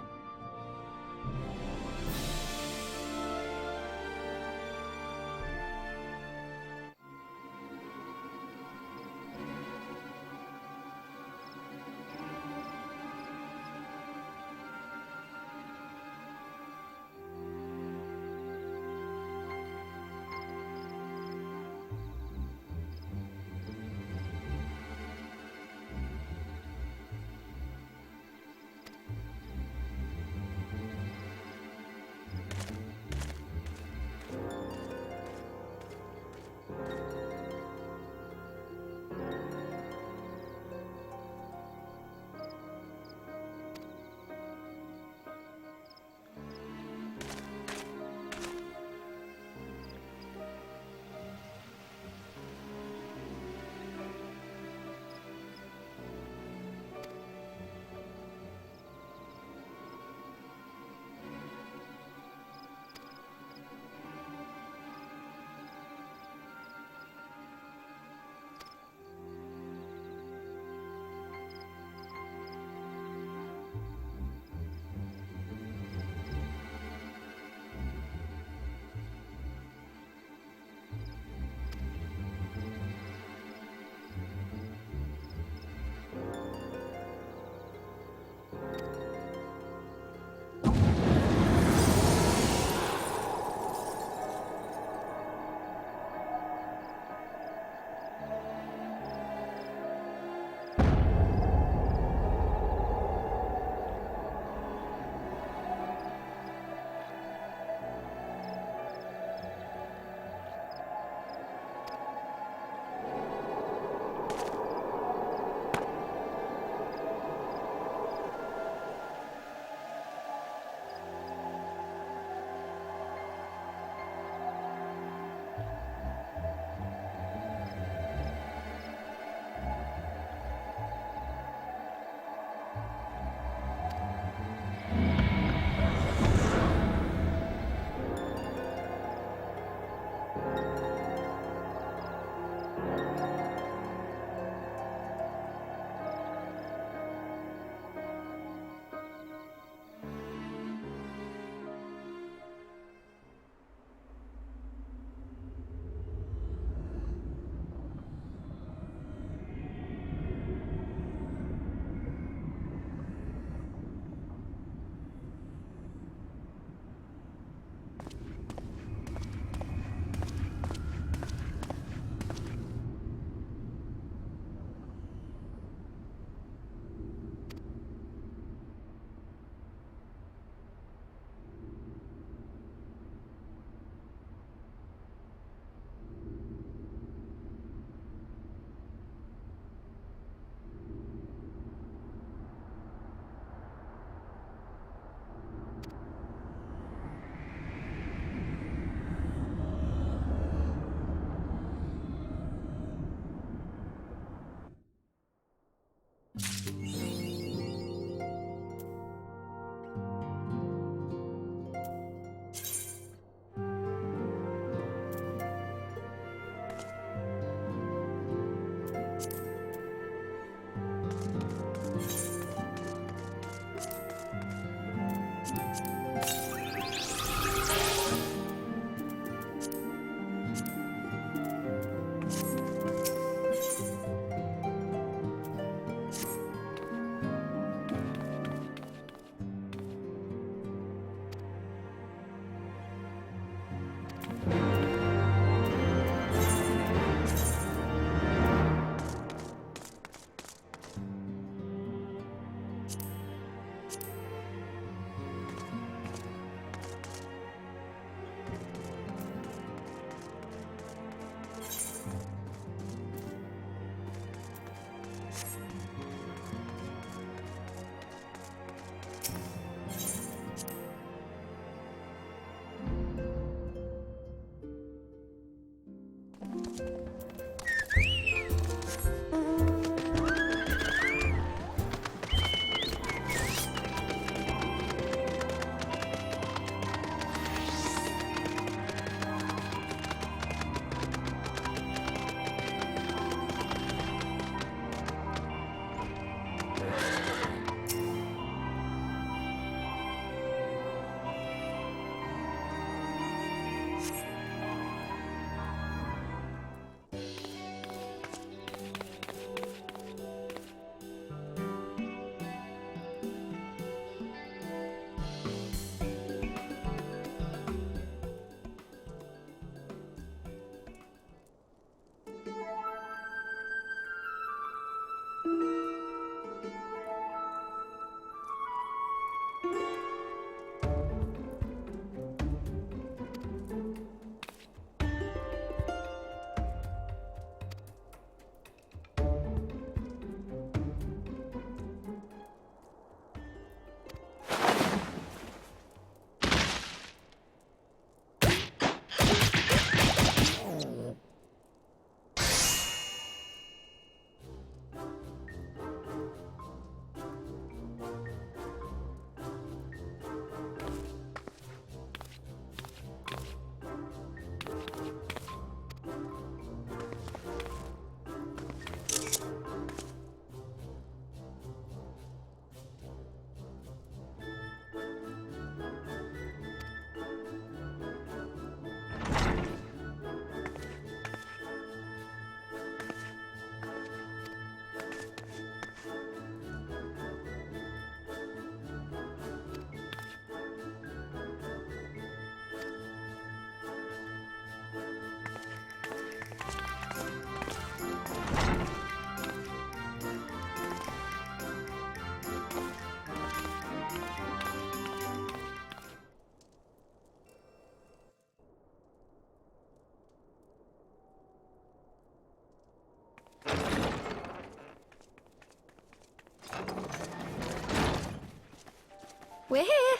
We're here!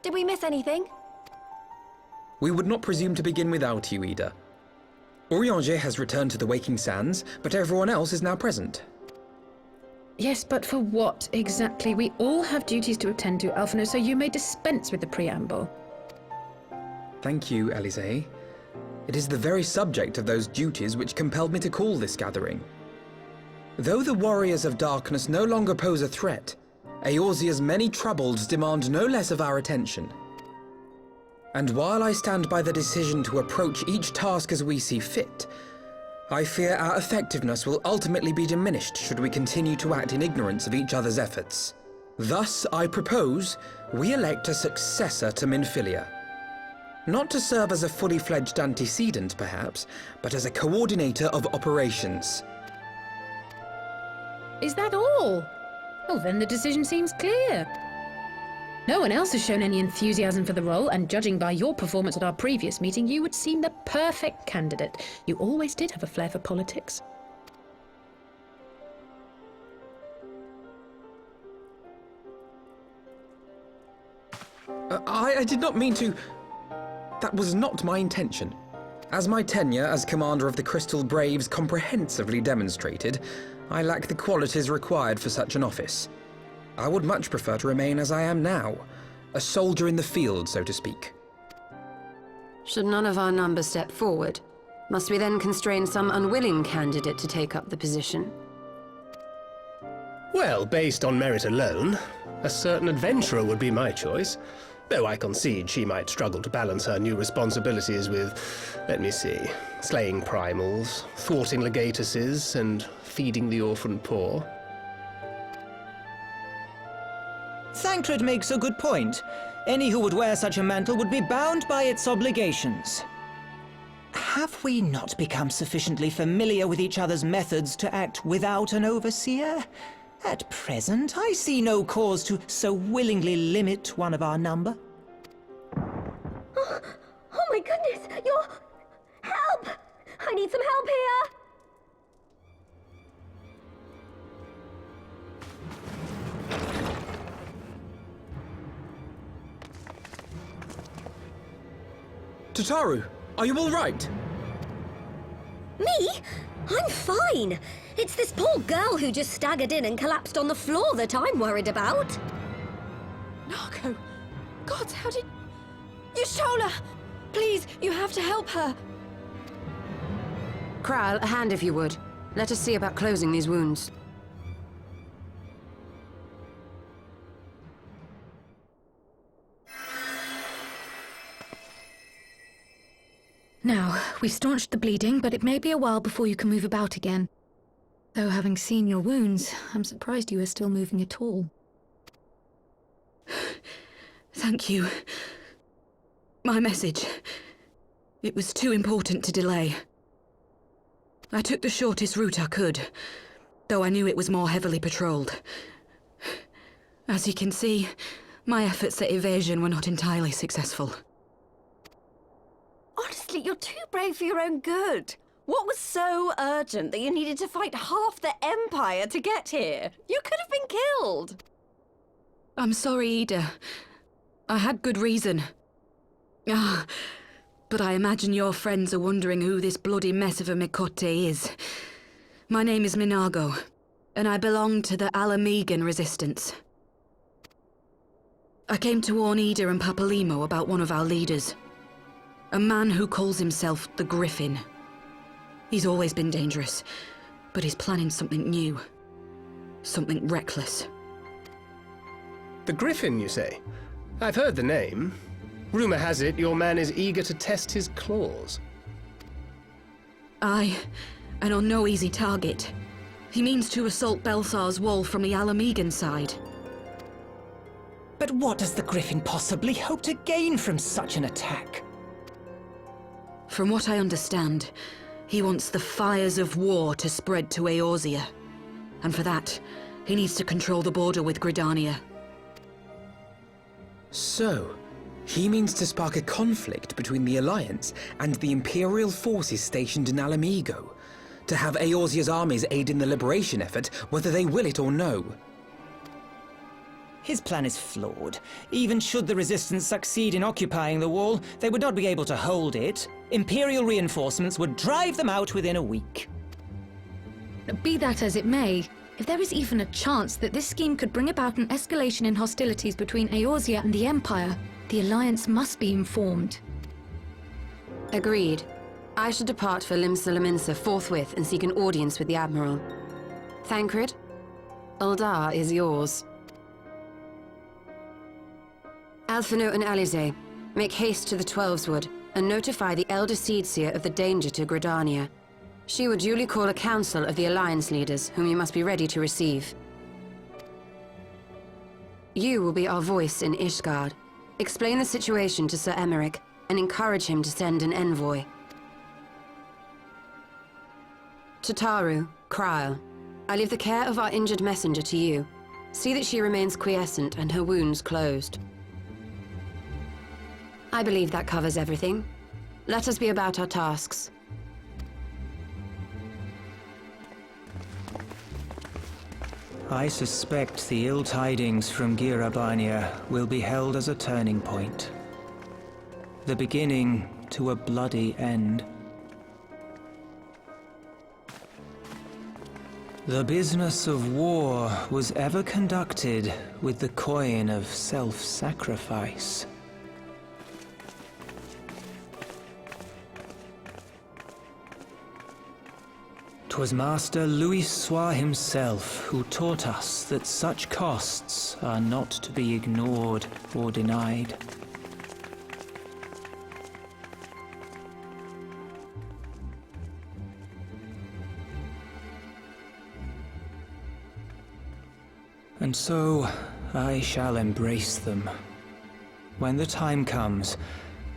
Did we miss anything? We would not presume to begin without you, Ida. Urianger has returned to the Waking Sands, but everyone else is now present. Yes, but for what exactly? We all have duties to attend to, Alphino, so you may dispense with the preamble. Thank you, Elisée. It is the very subject of those duties which compelled me to call this gathering. Though the Warriors of Darkness no longer pose a threat, Eorzea's many troubles demand no less of our attention. And while I stand by the decision to approach each task as we see fit, I fear our effectiveness will ultimately be diminished should we continue to act in ignorance of each other's efforts. Thus, I propose we elect a successor to Minfilia. Not to serve as a fully fledged antecedent, perhaps, but as a coordinator of operations. Is that all? Oh, then the decision seems clear. No one else has shown any enthusiasm for the role, and judging by your performance at our previous meeting, you would seem the perfect candidate. You always did have a flair for politics. I did not mean to... That was not my intention. As my tenure as commander of the Crystal Braves comprehensively demonstrated, I lack the qualities required for such an office. I would much prefer to remain as I am now, a soldier in the field, so to speak. Should none of our number step forward, must we then constrain some unwilling candidate to take up the position? Well, based on merit alone, a certain adventurer would be my choice. Though I concede she might struggle to balance her new responsibilities with, let me see, slaying primals, thwarting legatuses, and feeding the orphan poor. Thancred makes a good point. Any who would wear such a mantle would be bound by its obligations. Have we not become sufficiently familiar with each other's methods to act without an overseer? At present, I see no cause to so willingly limit one of our number. Oh my goodness! You're... Help! I need some help here! Tataru, are you all right? Me? I'm fine. It's this poor girl who just staggered in and collapsed on the floor that I'm worried about. Narco! God, how did... Yashola! Please, you have to help her! Kral, a hand if you would. Let us see about closing these wounds. Now, we've staunched the bleeding, but it may be a while before you can move about again. Though having seen your wounds, I'm surprised you are still moving at all. Thank you. My message. It was too important to delay. I took the shortest route I could, though I knew it was more heavily patrolled. As you can see, my efforts at evasion were not entirely successful. Honestly, you're too brave for your own good. What was so urgent that you needed to fight half the Empire to get here? You could have been killed. I'm sorry, Ida. I had good reason. But I imagine your friends are wondering who this bloody mess of a Mikote is. My name is Minago, and I belong to the Alamegan Resistance. I came to warn Ida and Papalimo about one of our leaders. A man who calls himself the Griffin. He's always been dangerous, but he's planning something new. Something reckless. The Griffin, you say? I've heard the name. Rumor has it your man is eager to test his claws. Aye, and on no easy target. He means to assault Belsar's wall from the Alamegan side. But what does the Griffin possibly hope to gain from such an attack? From what I understand, he wants the fires of war to spread to Eorzea. And for that, he needs to control the border with Gridania. So, he means to spark a conflict between the Alliance and the Imperial forces stationed in Alamigo, to have Eorzea's armies aid in the liberation effort, whether they will it or no. His plan is flawed. Even should the Resistance succeed in occupying the wall, they would not be able to hold it. Imperial reinforcements would drive them out within a week. Be that as it may, if there is even a chance that this scheme could bring about an escalation in hostilities between Eorzea and the Empire, the Alliance must be informed. Agreed. I should depart for Limsa forthwith and seek an audience with the Admiral. Thancred, Uldar is yours. Alphino and Alize, make haste to the Twelveswood and notify the Elder Seedseer of the danger to Gridania. She will duly call a council of the Alliance leaders, whom you must be ready to receive. You will be our voice in Ishgard. Explain the situation to Sir Emeric and encourage him to send an envoy. To Taru, Kryl, I leave the care of our injured messenger to you. See that she remains quiescent and her wounds closed. I believe that covers everything. Let us be about our tasks. I suspect the ill tidings from Girabania will be held as a turning point. The beginning to a bloody end. The business of war was ever conducted with the coin of self-sacrifice. 'Twas Master Louis Soir himself who taught us that such costs are not to be ignored or denied. And so, I shall embrace them. When the time comes,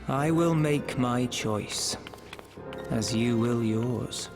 I will make my choice, as you will yours.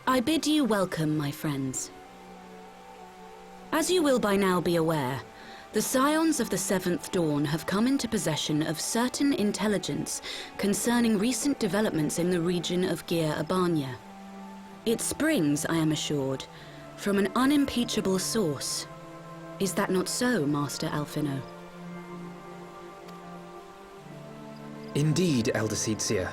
I bid you welcome, my friends. As you will by now be aware, the Scions of the Seventh Dawn have come into possession of certain intelligence concerning recent developments in the region of Gyr Abania. It springs, I am assured, from an unimpeachable source. Is that not so, Master Alphino? Indeed, Elder Seedseer.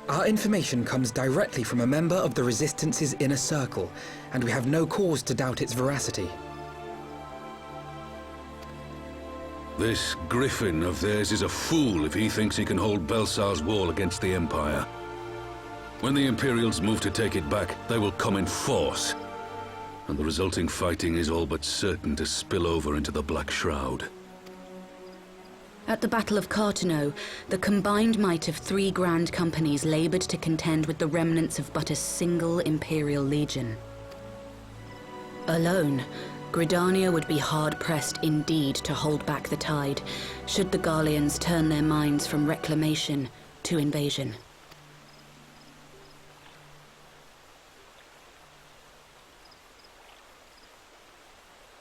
Our information comes directly from a member of the Resistance's inner circle, and we have no cause to doubt its veracity. This griffin of theirs is a fool if he thinks he can hold Belsar's wall against the Empire. When the Imperials move to take it back, they will come in force, and the resulting fighting is all but certain to spill over into the Black Shroud. At the Battle of Cartano, the combined might of 3 grand companies labored to contend with the remnants of but a single Imperial legion. Alone, Gridania would be hard-pressed indeed to hold back the tide, should the Garleans turn their minds from reclamation to invasion.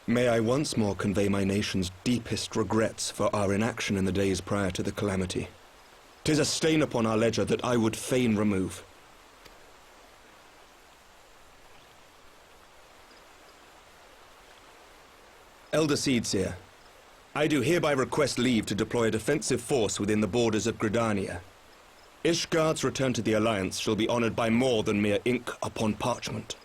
May I once more convey my nation's deepest regrets for our inaction in the days prior to the calamity. 'Tis a stain upon our ledger that I would fain remove. Elder Seedseer, I do hereby request leave to deploy a defensive force within the borders of Gridania. Ishgard's return to the Alliance shall be honored by more than mere ink upon parchment.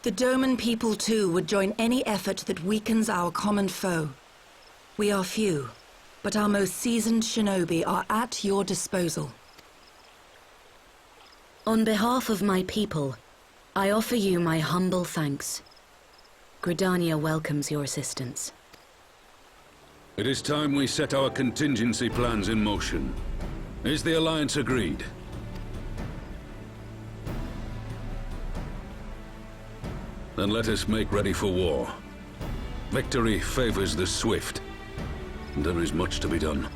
The Doman people, too, would join any effort that weakens our common foe. We are few, but our most seasoned shinobi are at your disposal. On behalf of my people, I offer you my humble thanks. Gridania welcomes your assistance. It is time we set our contingency plans in motion. Is the Alliance agreed? Then let us make ready for war. Victory favors the swift, and there is much to be done.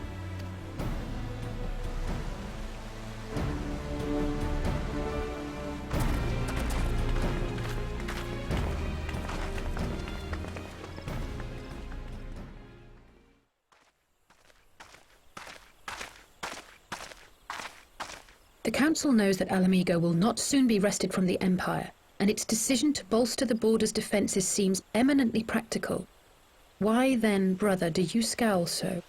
The Council knows that Alamigo will not soon be wrested from the Empire, and its decision to bolster the border's defences seems eminently practical. Why then, brother, do you scowl so?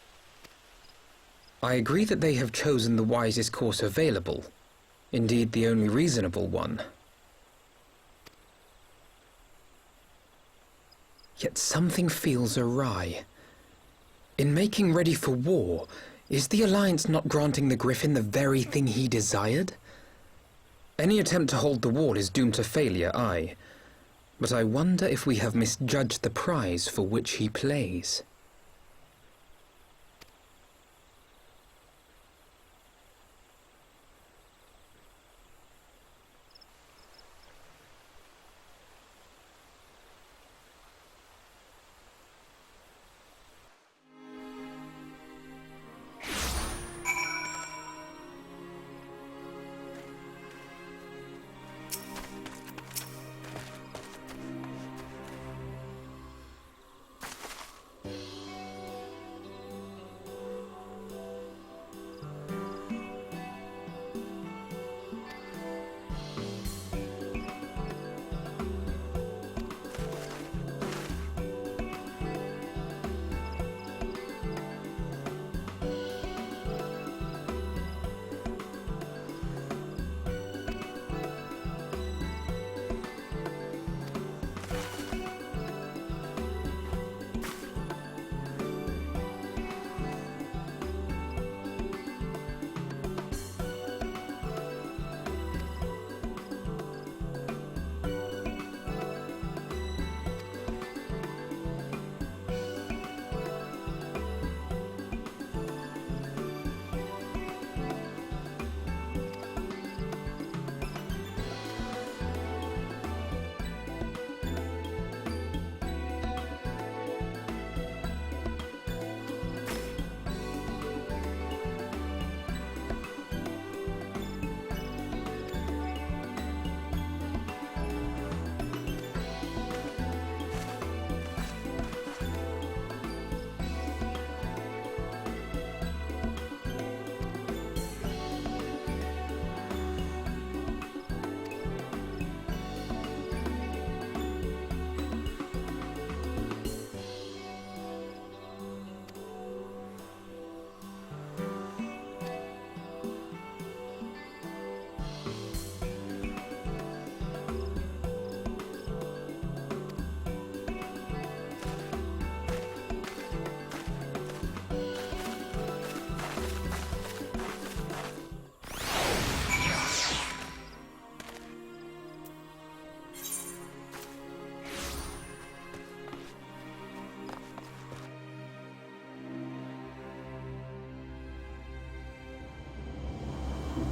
I agree that they have chosen the wisest course available. Indeed, the only reasonable one. Yet something feels awry. In making ready for war, is the Alliance not granting the Griffin the very thing he desired? Any attempt to hold the wall is doomed to failure, aye. But I wonder if we have misjudged the prize for which he plays.